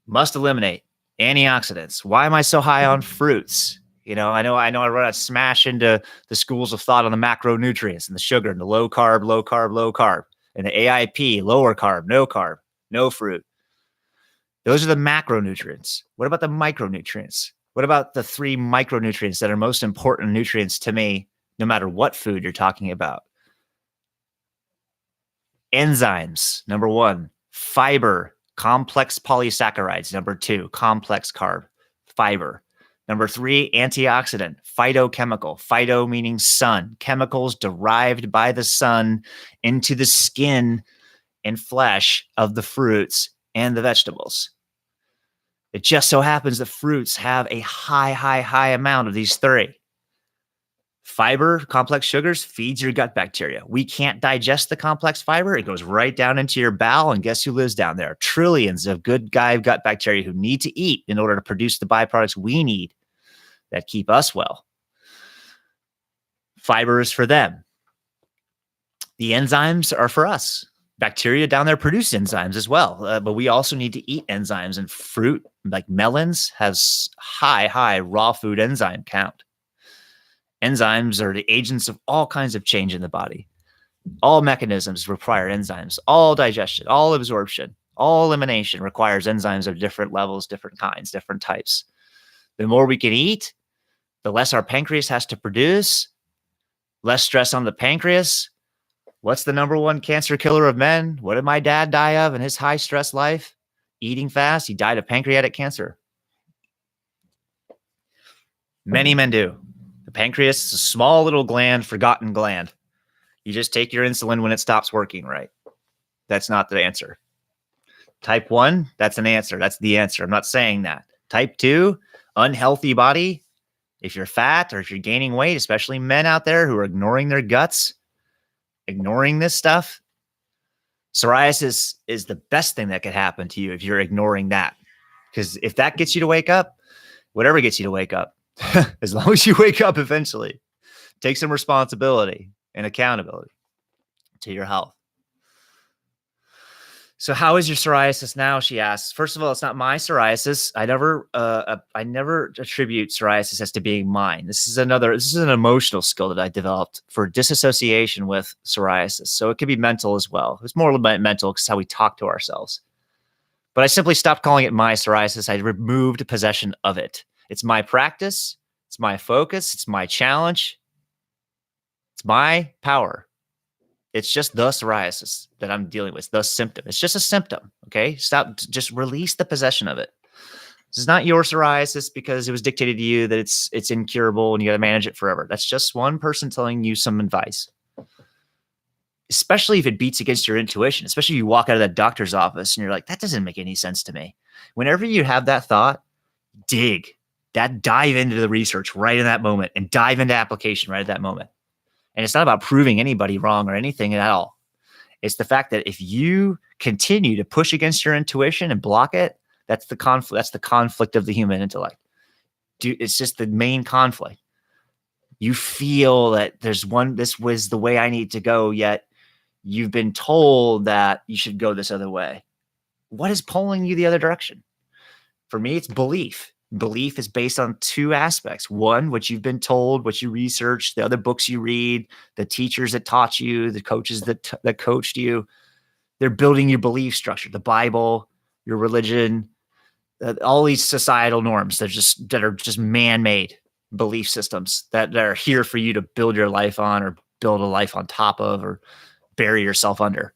Must eliminate antioxidants. Why am I so high on fruits? I know I want to smash into the schools of thought on the macronutrients and the sugar and the low carb, and the AIP, lower carb, no fruit. Those are the macronutrients. What about the micronutrients? What about the 3 micronutrients that are most important nutrients to me no matter what food you're talking about. Enzymes, number 1. Fiber, complex polysaccharides, number 2. Complex carb, fiber. Number 3, antioxidant, phytochemical. Phyto meaning sun, chemicals derived by the sun into the skin and flesh of the fruits and the vegetables. It just so happens that fruits have a high amount of these 3. Fiber, complex sugars, feeds your gut bacteria. We can't digest the complex fiber. It goes right down into your bowel, and guess who lives down there? Trillions of good gut bacteria who need to eat in order to produce the byproducts we need that keep us well. Fiber is for them. The enzymes are for us. Bacteria down there produce enzymes as well, but we also need to eat enzymes, and fruit, like melons, has high raw food enzyme count. Enzymes are the agents of all kinds of change in the body. All mechanisms require enzymes. All digestion, all absorption, all elimination requires enzymes of different levels, different kinds, different types. The more we can eat, the less our pancreas has to produce, less stress on the pancreas. What's the number 1 cancer killer of men? What did my dad die of in his high stress life? Eating fast. He died of pancreatic cancer. Many men do. The pancreas is a small little gland, forgotten gland. You just take your insulin when it stops working, right? That's not the answer. Type 1, that's an answer. That's the answer. I'm not saying that. Type 2, unhealthy body. If you're fat or if you're gaining weight, especially men out there who are ignoring their guts, ignoring this stuff, psoriasis is the best thing that could happen to you if you're ignoring that. Because if that gets you to wake up, whatever gets you to wake up, as long as you wake up eventually, take some responsibility and accountability to your health. So how is your psoriasis now? She asks. First of all, it's not my psoriasis. I never attribute psoriasis as to being mine. This is an emotional skill that I developed for disassociation with psoriasis. So it could be mental as well. It's more mental because it's how we talk to ourselves. But I simply stopped calling it my psoriasis. I removed possession of it. It's my practice. It's my focus. It's my challenge. It's my power. It's just the psoriasis that I'm dealing with, the symptom. It's just a symptom, okay? Stop, just release the possession of it. This is not your psoriasis because it was dictated to you that it's incurable and you got to manage it forever. That's just one person telling you some advice. Especially if it beats against your intuition, especially if you walk out of that doctor's office and you're like, that doesn't make any sense to me. Whenever you have that thought, dive into the research right in that moment and dive into application right at that moment. And it's not about proving anybody wrong or anything at all. It's the fact that if you continue to push against your intuition and block it, that's the conflict. That's the conflict of the human intellect. It's just the main conflict. You feel that this was the way I need to go, yet you've been told that you should go this other way. What is pulling you the other direction? For me, it's belief. Belief is based on 2 aspects. One, what you've been told, what you researched, the other books you read, the teachers that taught you, the coaches that coached you. They're building your belief structure, the Bible, your religion, all these societal norms that are just man-made belief systems that are here for you to build your life on or build a life on top of or bury yourself under.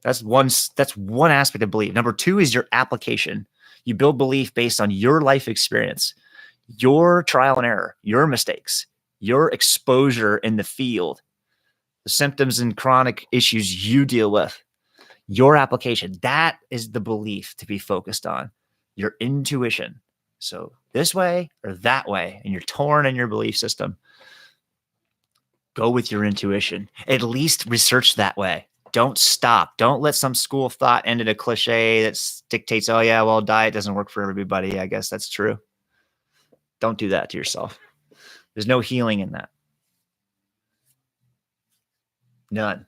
That's one aspect of belief. Number 2 is your application. You build belief based on your life experience, your trial and error, your mistakes, your exposure in the field, the symptoms and chronic issues you deal with, your application. That is the belief to be focused on, your intuition. So this way or that way, and you're torn in your belief system, go with your intuition. At least research that way. Don't stop. Don't let some school of thought end in a cliche that dictates, oh yeah, well, diet doesn't work for everybody. I guess that's true. Don't do that to yourself. There's no healing in that. None.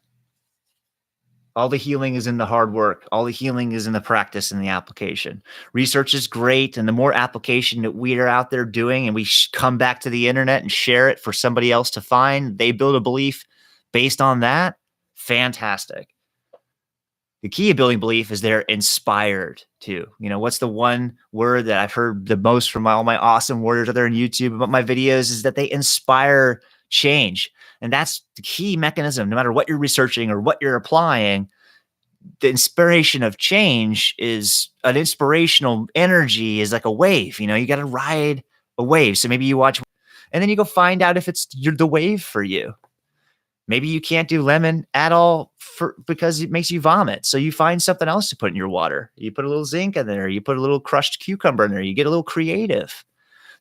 All the healing is in the hard work. All the healing is in the practice and the application. Research is great. And the more application that we are out there doing and we come back to the internet and share it for somebody else to find, they build a belief based on that. Fantastic. The key of building belief is they're inspired too. What's the one word that I've heard the most from all my awesome warriors out there on YouTube about my videos is that they inspire change. And that's the key mechanism. No matter what you're researching or what you're applying, the inspiration of change is an inspirational energy, is like a wave. You got to ride a wave. So maybe you watch and then you go find out if it's the wave for you. Maybe you can't do lemon at all because it makes you vomit. So you find something else to put in your water. You put a little zinc in there. You put a little crushed cucumber in there. You get a little creative.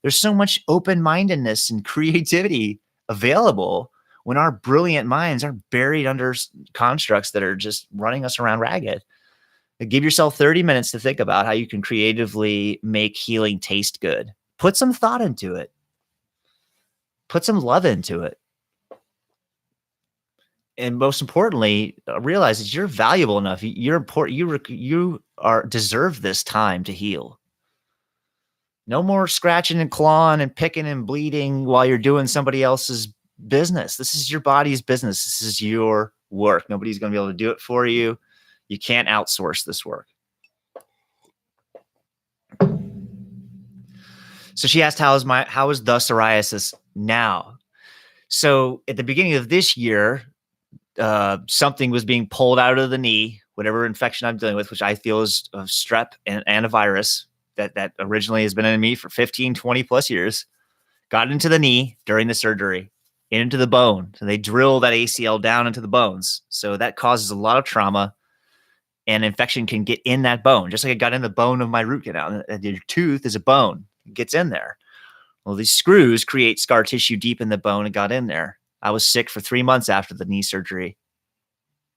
There's so much open-mindedness and creativity available when our brilliant minds are buried under constructs that are just running us around ragged. Give yourself 30 minutes to think about how you can creatively make healing taste good. Put some thought into it. Put some love into it. And most importantly, realize that you're valuable enough. You're important. You deserve this time to heal. No more scratching and clawing and picking and bleeding while you're doing somebody else's business. This is your body's business. This is your work. Nobody's going to be able to do it for you. You can't outsource this work. So she asked, how is the psoriasis now? So at the beginning of this year, something was being pulled out of the knee, whatever infection I'm dealing with, which I feel is a strep and a virus that originally has been in me for 15, 20 plus years, got into the knee during the surgery, into the bone. So they drill that ACL down into the bones. So that causes a lot of trauma, and infection can get in that bone, just like it got in the bone of my root canal. And your tooth is a bone. It gets in there. Well, these screws create scar tissue deep in the bone and got in there. I was sick for 3 months after the knee surgery.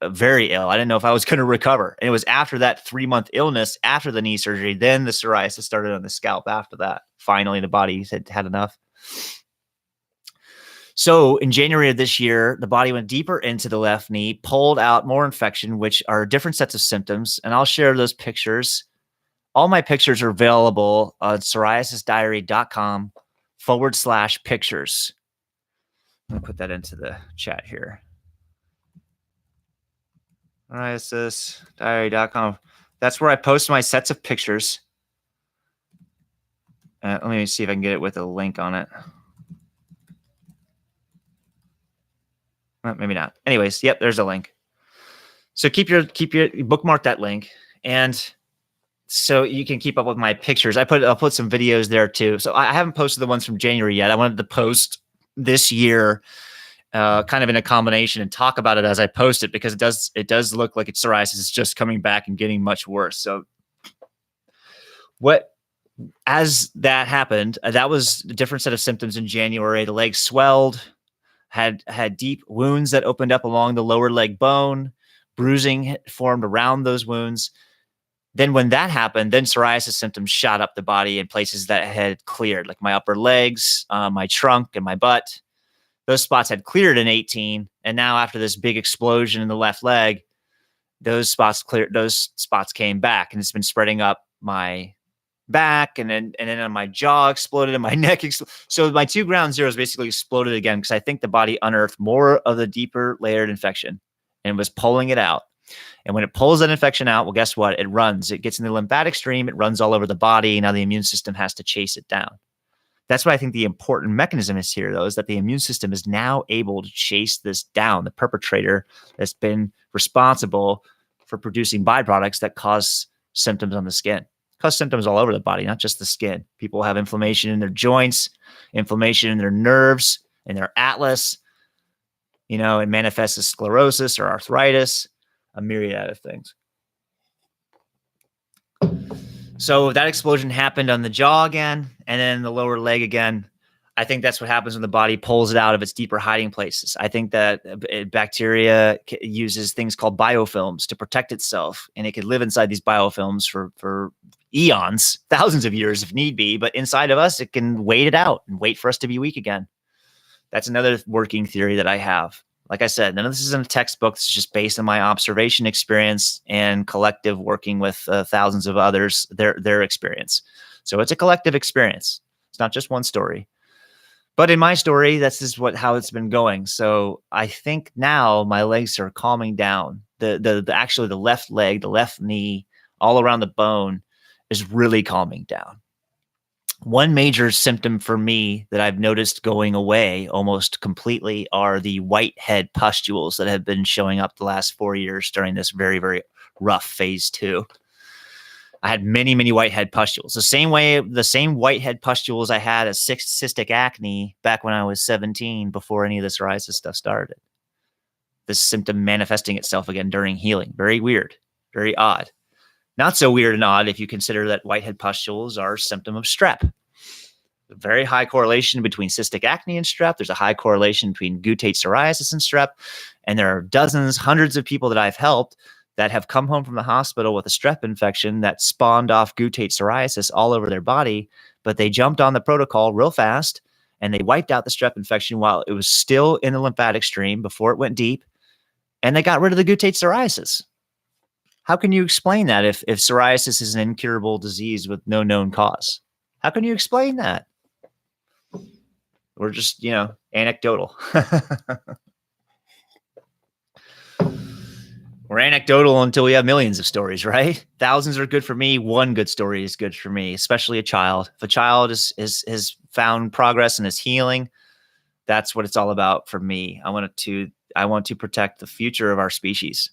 Very ill. I didn't know if I was going to recover. And it was after that 3-month illness, after the knee surgery, then the psoriasis started on the scalp after that. Finally, the body had enough. So in January of this year, the body went deeper into the left knee, pulled out more infection, which are different sets of symptoms. And I'll share those pictures. All my pictures are available on psoriasisdiary.com/pictures. I'm going to put that into the chat here. psoriasisdiary.com. That's where I post my sets of pictures. Let me see if I can get it with a link on it. Well, maybe not. Anyways, yep, there's a link. So keep your bookmark that link, and so you can keep up with my pictures. I'll put some videos there too. So I haven't posted the ones from January yet. I wanted to post this year, kind of in a combination, and talk about it as I post it, because it does look like psoriasis is just coming back and getting much worse. So as that happened, that was a different set of symptoms in January. The leg swelled, had deep wounds that opened up along the lower leg bone, bruising formed around those wounds. Then when that happened, then psoriasis symptoms shot up the body in places that had cleared, like my upper legs, my trunk, and my butt. Those spots had cleared in 18. And now after this big explosion in the left leg, those spots came back, and it's been spreading up my back, and then on my jaw exploded, and my neck so my 2 ground zeros basically exploded again, because I think the body unearthed more of the deeper layered infection and was pulling it out. And when it pulls that infection out, well, guess what? It gets in the lymphatic stream, it runs all over the body. Now the immune system has to chase it down. That's what I think the important mechanism is here, though, is that the immune system is now able to chase this down, the perpetrator that's been responsible for producing byproducts that cause symptoms on the skin. Cause symptoms all over the body, not just the skin. People have inflammation in their joints, inflammation in their nerves, in their atlas. It manifests as sclerosis or arthritis, a myriad of things. So that explosion happened on the jaw again, and then the lower leg again. I think that's what happens when the body pulls it out of its deeper hiding places. I think that bacteria uses things called biofilms to protect itself, and it could live inside these biofilms for eons, thousands of years if need be. But inside of us, it can wait it out and wait for us to be weak again. That's another working theory that I have. Like I said, none of this is in a textbook. This is just based on my observation experience and collective working with thousands of others, their experience. So it's a collective experience. It's not just one story. But in my story, that's just how it's been going. So I think now my legs are calming down. Actually the left leg, the left knee, all around the bone is really calming down. One major symptom for me that I've noticed going away almost completely are the whitehead pustules that have been showing up the last 4 years during this very, very rough phase 2. I had many, many whitehead pustules. The same whitehead pustules I had as cystic acne back when I was 17, before any of the psoriasis stuff started. This symptom manifesting itself again during healing. Very weird, very odd. Not so weird and odd if you consider that whitehead pustules are a symptom of strep. A very high correlation between cystic acne and strep. There's a high correlation between guttate psoriasis and strep. And there are dozens, hundreds of people that I've helped that have come home from the hospital with a strep infection that spawned off guttate psoriasis all over their body, but they jumped on the protocol real fast and they wiped out the strep infection while it was still in the lymphatic stream before it went deep, and they got rid of the guttate psoriasis. How can you explain that if psoriasis is an incurable disease with no known cause? How can you explain that? We're just, anecdotal. We're anecdotal until we have millions of stories, right? Thousands are good for me. One good story is good for me, especially a child. If a child has found progress and is healing, that's what it's all about for me. I want to protect the future of our species.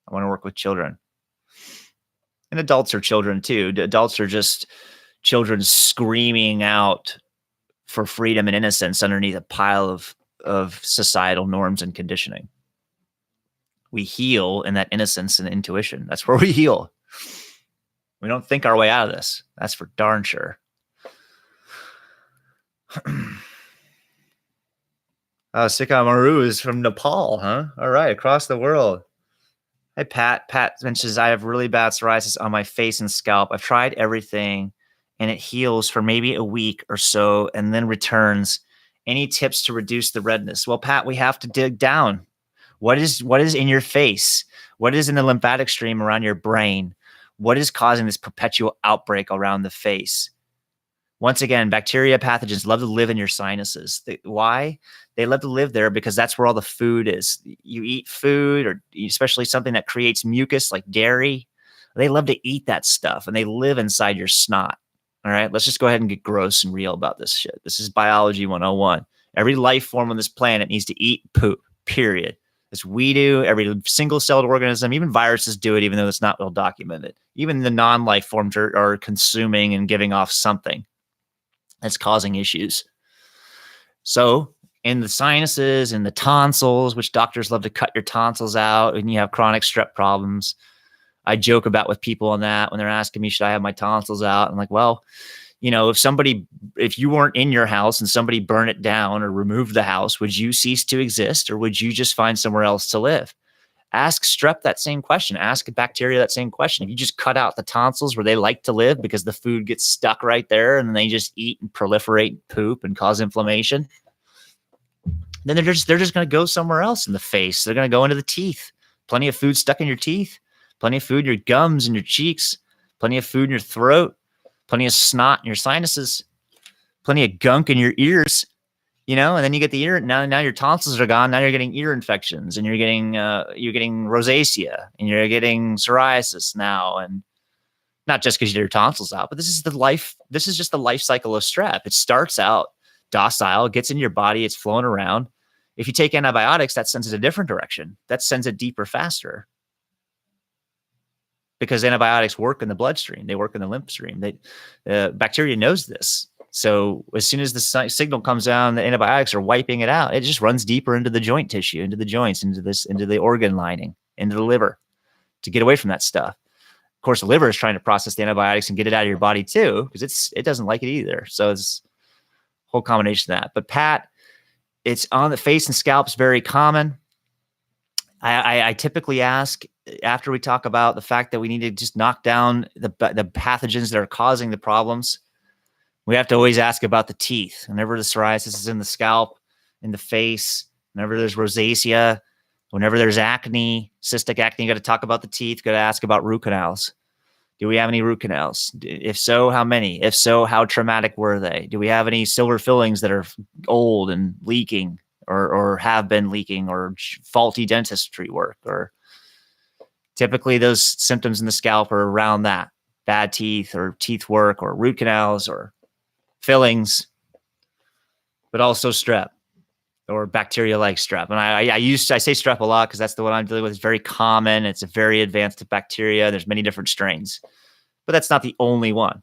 I want to work with children. And adults are children too. Adults are just children screaming out for freedom and innocence underneath a pile of societal norms and conditioning. We heal in that innocence and intuition. That's where we heal. We don't think our way out of this. That's for darn sure. Sika Maru is from Nepal, huh? All right, across the world. Hey, Pat. Pat mentions, I have really bad psoriasis on my face and scalp. I've tried everything, and it heals for maybe a week or so and then returns. Any tips to reduce the redness? Well, Pat, we have to dig down. What is in your face? What is in the lymphatic stream around your brain? What is causing this perpetual outbreak around the face? Once again, bacteria, pathogens love to live in your sinuses. Why? They love to live there because that's where all the food is. You eat food, or especially something that creates mucus like dairy. They love to eat that stuff, and they live inside your snot. All right, let's just go ahead and get gross and real about this shit. This is biology 101. Every life form on this planet needs to eat poop, period. As we do, every single-celled organism, even viruses do it, even though it's not well documented. Even the non-life forms are consuming and giving off something that's causing issues. So in the sinuses and the tonsils, which doctors love to cut your tonsils out when you have chronic strep problems, I joke about with people on that when they're asking me, should I have my tonsils out? I'm like, well, if you weren't in your house and somebody burned it down or removed the house, would you cease to exist, or would you just find somewhere else to live? Ask strep that same question. Ask bacteria that same question. If you just cut out the tonsils where they like to live because the food gets stuck right there and then they just eat and proliferate and poop and cause inflammation, then they're just going to go somewhere else in the face. They're going to go into the teeth. Plenty of food stuck in your teeth. Plenty of food in your gums and your cheeks. Plenty of food in your throat. Plenty of snot in your sinuses. Plenty of gunk in your ears. And then you get the ear. Now your tonsils are gone. Now you're getting ear infections, and you're getting rosacea, and you're getting psoriasis now, and not just because you get your tonsils out, but this is just the life cycle of strep. It starts out docile, gets in your body, it's flowing around. If you take antibiotics, that sends it a different direction. That sends it deeper, faster, because antibiotics work in the bloodstream. They work in the lymph stream. Bacteria knows this. So as soon as the signal comes down, the antibiotics are wiping it out. It just runs deeper into the joint tissue, into the joints, into the organ lining, into the liver to get away from that stuff. Of course, the liver is trying to process the antibiotics and get it out of your body too, because it doesn't like it either. So it's a whole combination of that. But Pat, it's on the face and scalp is very common. I typically ask after we talk about the fact that we need to just knock down the pathogens that are causing the problems. We have to always ask about the teeth. Whenever the psoriasis is in the scalp, in the face, whenever there's rosacea, whenever there's acne, cystic acne, you got to talk about the teeth. Got to ask about root canals. Do we have any root canals? If so, how many? If so, how traumatic were they? Do we have any silver fillings that are old and leaking, or have been leaking, or faulty dentistry work? Or typically those symptoms in the scalp are around that. Bad teeth, or teeth work, or root canals, or fillings, but also strep or bacteria like strep. And I say strep a lot because that's the one I'm dealing with. It's very common. It's a very advanced bacteria. There's many different strains, but that's not the only one.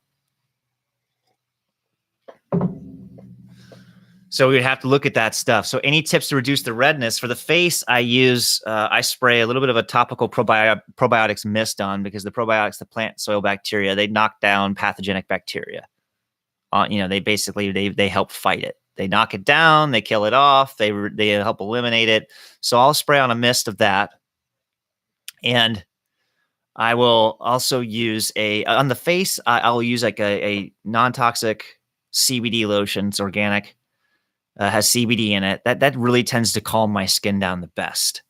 So we would have to look at that stuff. So any tips to reduce the redness? For the face, I spray a little bit of a topical probiotics mist on, because the probiotics, the plant soil bacteria, they knock down pathogenic bacteria. They basically, they help fight it. They knock it down, they kill it off, they help eliminate it. So I'll spray on a mist of that. And I will also use on the face, I'll use like a non-toxic CBD lotion. It's organic. Has CBD in it. That really tends to calm my skin down the best,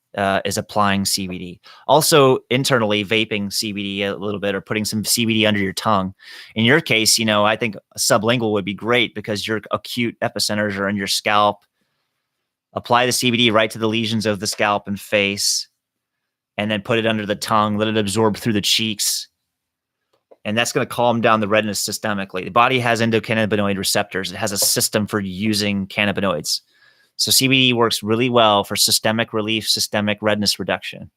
is applying CBD. Also, internally vaping CBD a little bit, or putting some CBD under your tongue. In your case, I think sublingual would be great because your acute epicenters are in your scalp. Apply the CBD right to the lesions of the scalp and face, and then put it under the tongue. Let it absorb through the cheeks. And that's going to calm down the redness systemically. The body has endocannabinoid receptors. It has a system for using cannabinoids. So CBD works really well for systemic relief, systemic redness reduction.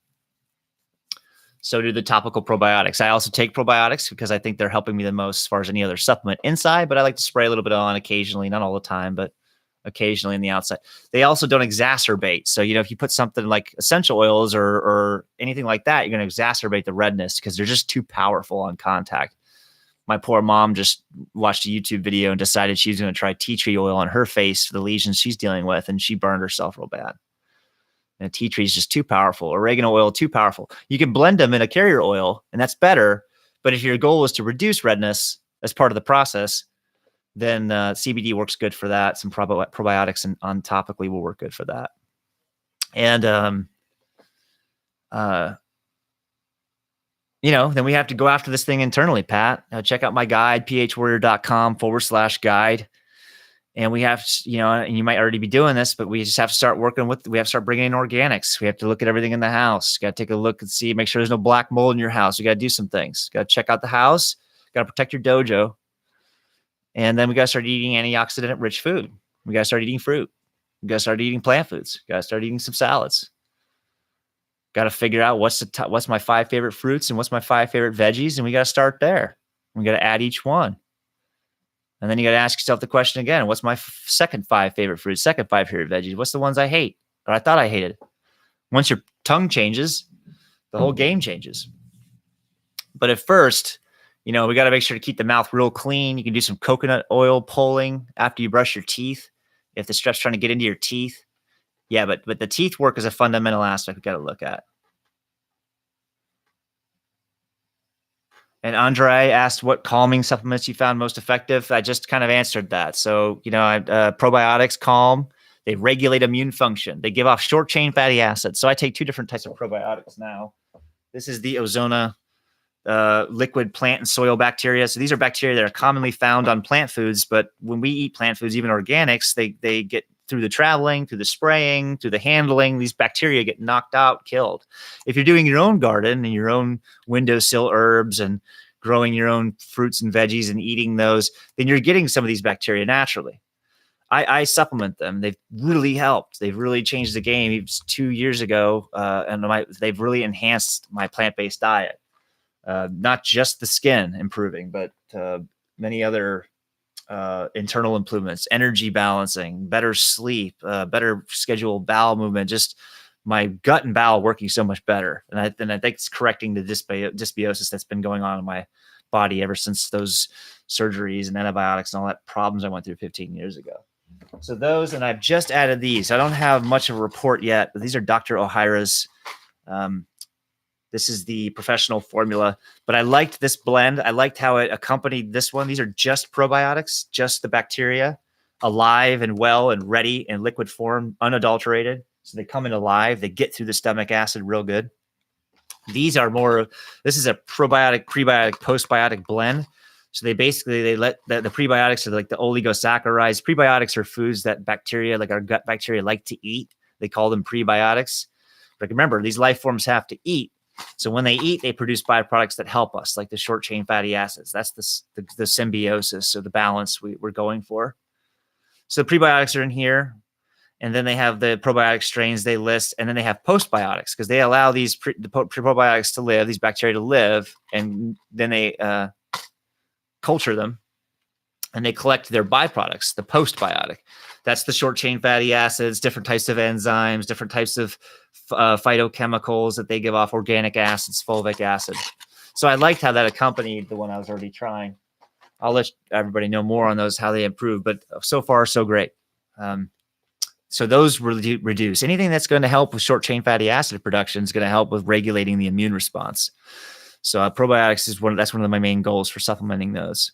So do the topical probiotics. I also take probiotics because I think they're helping me the most as far as any other supplement inside, but I like to spray a little bit on occasionally, not all the time, but occasionally in the outside. They also don't exacerbate. So, if you put something like essential oils or anything like that, you're going to exacerbate the redness because they're just too powerful on contact. My poor mom just watched a YouTube video and decided she was going to try tea tree oil on her face for the lesions she's dealing with, and she burned herself real bad. And tea tree is just too powerful. Oregano oil, too powerful. You can blend them in a carrier oil, and that's better. But if your goal is to reduce redness as part of the process, then CBD works good for that. Some probiotics and on topically will work good for that. And, then we have to go after this thing internally, Pat. Check out my guide, phwarrior.com/guide. And we have, and you might already be doing this, but we just have to start we have to start bringing in organics. We have to look at everything in the house. Got to take a look and make sure there's no black mold in your house. We got to do some things. Got to check out the house. Got to protect your dojo. And then we got to start eating antioxidant-rich food. We got to start eating fruit. We got to start eating plant foods. Got to start eating some salads. Got to figure out what's my 5 favorite fruits and what's my 5 favorite veggies, and we got to start there. We got to add each one. And then you got to ask yourself the question again, what's my second 5 favorite fruits, second 5 favorite veggies? What's the ones I hate or I thought I hated? Once your tongue changes, the whole game changes. But at first, we got to make sure to keep the mouth real clean. You can do some coconut oil pulling after you brush your teeth if the strep's trying to get into your teeth. Yeah, but the teeth work is a fundamental aspect we got to look at. And Andre asked what calming supplements you found most effective. I just kind of answered that. So, probiotics calm. They regulate immune function. They give off short chain fatty acids. So I take 2 different types of probiotics now. This is the Ozona liquid plant and soil bacteria. So these are bacteria that are commonly found on plant foods. But when we eat plant foods, even organics, they get through the traveling, through the spraying, through the handling, these bacteria get knocked out, killed. If you're doing your own garden and your own windowsill herbs and growing your own fruits and veggies and eating those, then you're getting some of these bacteria naturally. I supplement them. They've really helped. They've really changed the game. It was 2 years ago, and they've really enhanced my plant-based diet. Not just the skin improving, but many other internal improvements, energy balancing, better sleep, better scheduled bowel movement, just my gut and bowel working so much better. And I think it's correcting the dysbiosis that's been going on in my body ever since those surgeries and antibiotics and all that problems I went through 15 years ago. So those, and I've just added these. I don't have much of a report yet, but these are Dr. O'Hara's. This is the professional formula, but I liked this blend. I liked how it accompanied this one. These are just probiotics, just the bacteria, alive and well and ready in liquid form, unadulterated. So they come in alive. They get through the stomach acid real good. These are this is a probiotic, prebiotic, postbiotic blend. So they let the prebiotics are like the oligosaccharides. Prebiotics are foods that bacteria, like our gut bacteria, like to eat. They call them prebiotics. But remember, these life forms have to eat. So when they eat, they produce byproducts that help us, like the short chain fatty acids. That's the symbiosis, so the balance we're going for. So prebiotics are in here. And then they have the probiotic strains they list, and then they have postbiotics because they allow these probiotics to live, these bacteria to live, and then they culture them, and they collect their byproducts, the postbiotic. That's the short chain fatty acids, different types of enzymes, different types of phytochemicals that they give off, organic acids, fulvic acid. So I liked how that accompanied the one I was already trying. I'll let everybody know more on those, how they improve, but so far, so great. So those reduce. Anything that's going to help with short chain fatty acid production is going to help with regulating the immune response. So probiotics is that's one of my main goals for supplementing those.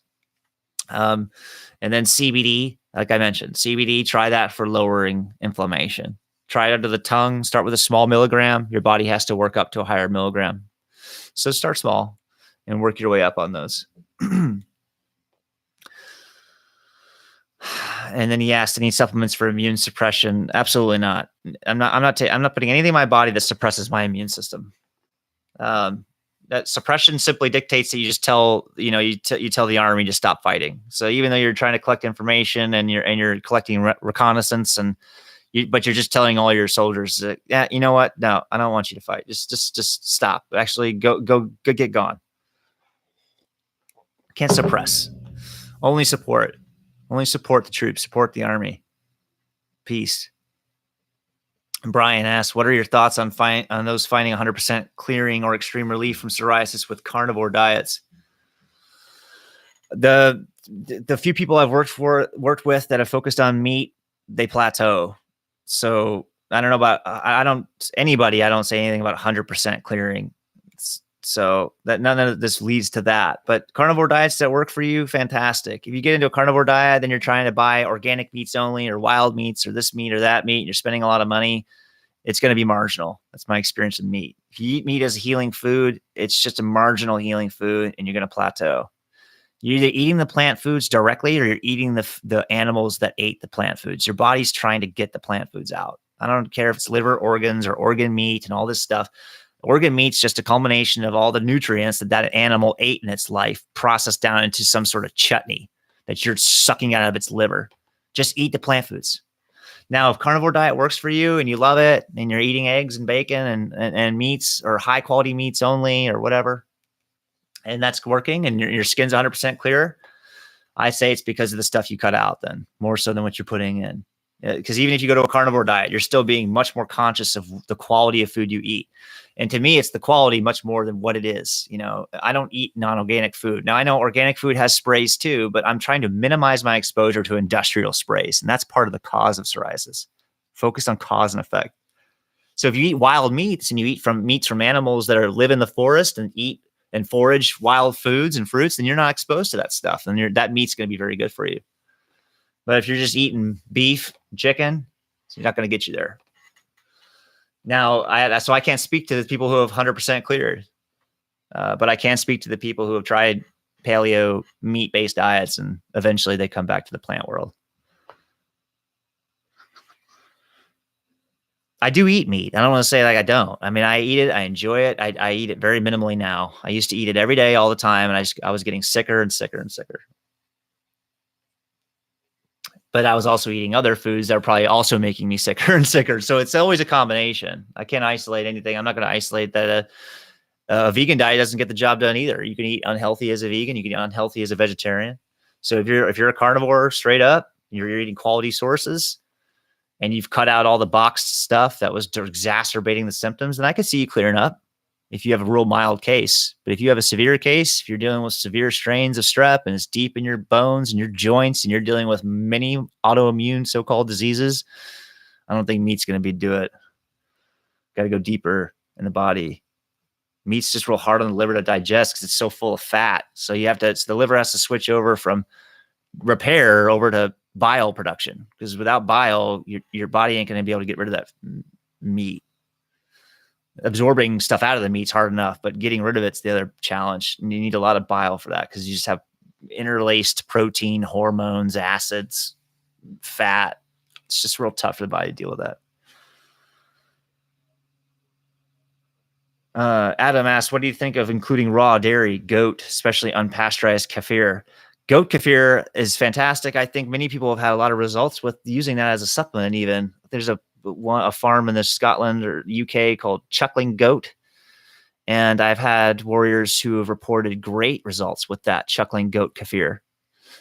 And then CBD, like I mentioned, CBD, try that for lowering inflammation. Try it under the tongue. Start with a small milligram. Your body has to work up to a higher milligram. So start small and work your way up on those. And then he asked, any supplements for immune suppression? Absolutely not. I'm not putting anything in my body that suppresses my immune system. That suppression simply dictates that you just tell, you tell the army to stop fighting. So even though you're trying to collect information and you're collecting reconnaissance but you're just telling all your soldiers that, yeah, you know what? No, I don't want you to fight. Just stop. Actually go get gone. Can't suppress. Only support. Only support the troops, support the army. Peace. And Brian asks, what are your thoughts on those finding 100% clearing or extreme relief from psoriasis with carnivore diets? The few people I've worked with that have focused on meat, they plateau. So I don't know about, I don't say anything about 100% clearing. So that none of this leads to that, but carnivore diets that work for you, fantastic. If you get into a carnivore diet, then you're trying to buy organic meats only, or wild meats, or this meat or that meat, and you're spending a lot of money. It's going to be marginal. That's my experience with meat. If you eat meat as a healing food, it's just a marginal healing food, and you're going to plateau. You're either eating the plant foods directly, or you're eating the animals that ate the plant foods. Your body's trying to get the plant foods out. I don't care if it's liver organs or organ meat and all this stuff. Organ meat's just a culmination of all the nutrients that animal ate in its life, processed down into some sort of chutney that you're sucking out of its liver. Just eat the plant foods. Now, if carnivore diet works for you and you love it, and you're eating eggs and bacon and meats, or high quality meats only, or whatever, and that's working, and your skin's 100% clear, I say it's because of the stuff you cut out, then more so than what you're putting in. Because even if you go to a carnivore diet, you're still being much more conscious of the quality of food you eat. And to me, it's the quality much more than what it is. I don't eat non-organic food. Now, I know organic food has sprays too, but I'm trying to minimize my exposure to industrial sprays. And that's part of the cause of psoriasis. Focus on cause and effect. So if you eat wild meats and you eat meats from animals that live in the forest and eat and forage wild foods and fruits, then you're not exposed to that stuff. And that meat's going to be very good for you. But if you're just eating beef, chicken, it's not going to get you there. Now, so I can't speak to the people who have 100% cleared, but I can speak to the people who have tried paleo meat-based diets, and eventually they come back to the plant world. I do eat meat. I don't want to say like I don't. I mean, I eat it. I enjoy it. I eat it very minimally now. I used to eat it every day, all the time, and I was getting sicker and sicker and sicker. But I was also eating other foods that are probably also making me sicker and sicker. So it's always a combination. I can't isolate anything. I'm not going to isolate that a vegan diet doesn't get the job done either. You can eat unhealthy as a vegan. You can eat unhealthy as a vegetarian. So if you're a carnivore straight up, you're eating quality sources, and you've cut out all the boxed stuff that was exacerbating the symptoms, then I could see you clearing up if you have a real mild case. But if you have a severe case, if you're dealing with severe strains of strep and it's deep in your bones and your joints, and you're dealing with many autoimmune so-called diseases, I don't think meat's going to do it. Got to go deeper in the body. Meat's just real hard on the liver to digest because it's so full of fat. So the liver has to switch over from repair over to bile production, because without bile, your body ain't going to be able to get rid of that meat. Absorbing stuff out of the meat's hard enough, but getting rid of it's the other challenge. And you need a lot of bile for that, because you just have interlaced protein, hormones, acids, fat. It's just real tough for the body to deal with that. Adam asked, what do you think of including raw dairy, goat, especially unpasteurized kefir? Goat kefir is fantastic. I think many people have had a lot of results with using that as a supplement. Even there's a farm in the Scotland or UK called Chuckling Goat, and I've had warriors who have reported great results with that Chuckling Goat kefir.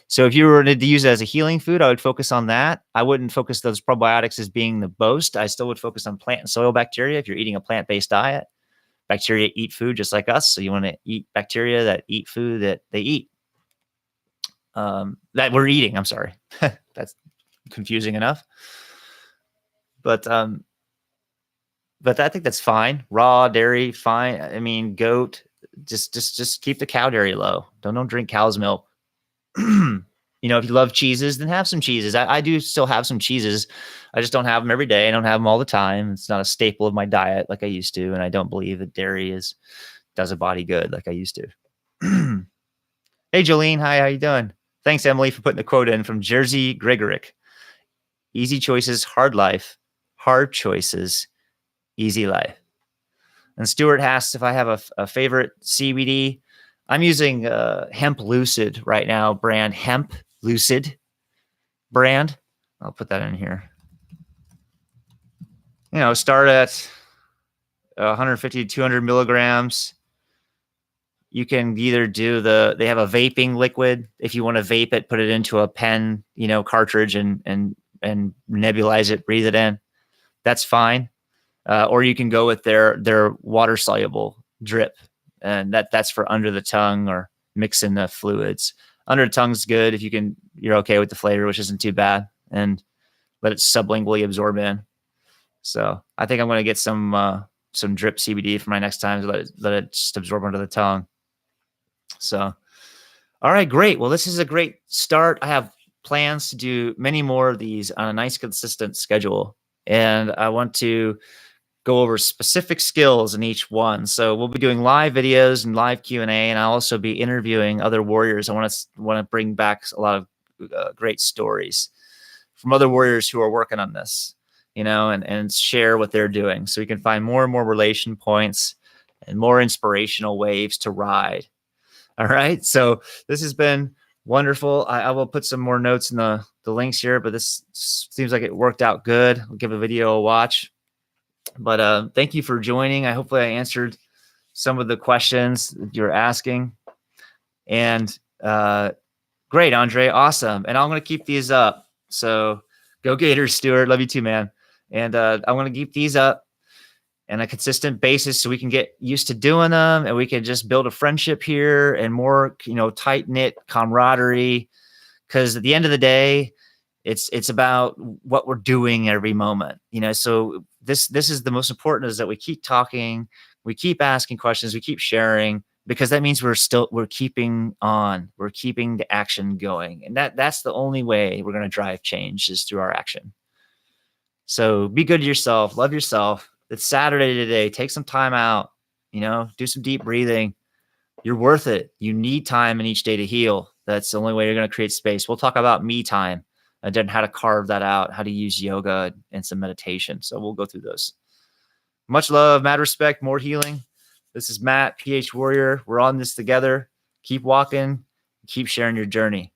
So if you were to use it as a healing food, I would focus on that. I wouldn't focus those probiotics as being the boast. I still would focus on plant and soil bacteria if you're eating a plant-based diet. Bacteria eat food just like us. So you want to eat bacteria that eat food that they eat. That we're eating. I'm sorry. That's confusing enough. But I think that's fine. Raw dairy, fine. I mean, goat, just keep the cow dairy low. Don't drink cow's milk. If you love cheeses, then have some cheeses. I do still have some cheeses. I just don't have them every day. I don't have them all the time. It's not a staple of my diet like I used to. And I don't believe that dairy does a body good like I used to. Hey, Jolene. Hi, how you doing? Thanks, Emily, for putting the quote in from Jerzy Gregorek. Easy choices, hard life. Hard choices, easy life. And Stuart asks if I have a favorite CBD. I'm using Hemp Lucid right now, brand Hemp Lucid brand. I'll put that in here. Start at 150 to 200 milligrams. You can either do they have a vaping liquid. If you want to vape it, put it into a pen, cartridge and nebulize it, breathe it in. That's fine. Or you can go with their water soluble drip. And that's for under the tongue or mixing the fluids. Under the tongue's good if you're okay with the flavor, which isn't too bad, and let it sublingually absorb in. So I think I'm going to get some drip CBD for my next time to let it just absorb under the tongue. So, all right, great. Well, this is a great start. I have plans to do many more of these on a nice, consistent schedule, and I want to go over specific skills in each one. So we'll be doing live videos and live Q&A, and I'll also be interviewing other warriors. I want to bring back a lot of great stories from other warriors who are working on this, and share what they're doing, so we can find more and more relation points and more inspirational waves to ride. All right. So this has been wonderful. I will put some more notes in the links here, but this seems like it worked out good. I'll give a video a watch. But thank you for joining. Hopefully I answered some of the questions that you're asking. And great, Andre. Awesome. And I'm going to keep these up. So go Gators, Stuart. Love you too, man. And I'm going to keep these up on a consistent basis so we can get used to doing them, and we can just build a friendship here and more, tight-knit camaraderie. Because at the end of the day, it's about what we're doing every moment, so this is the most important, is that we keep talking, we keep asking questions, we keep sharing, because that means we're keeping the action going. And that's the only way we're going to drive change, is through our action. So be good to yourself, love yourself. It's Saturday today. Take some time out, do some deep breathing. You're worth it. You need time in each day to heal. That's the only way you're going to create space. We'll talk about me time and then how to carve that out, how to use yoga and some meditation. So we'll go through those. Much love, mad respect, more healing. This is Matt, PH Warrior. We're on this together. Keep walking. Keep sharing your journey.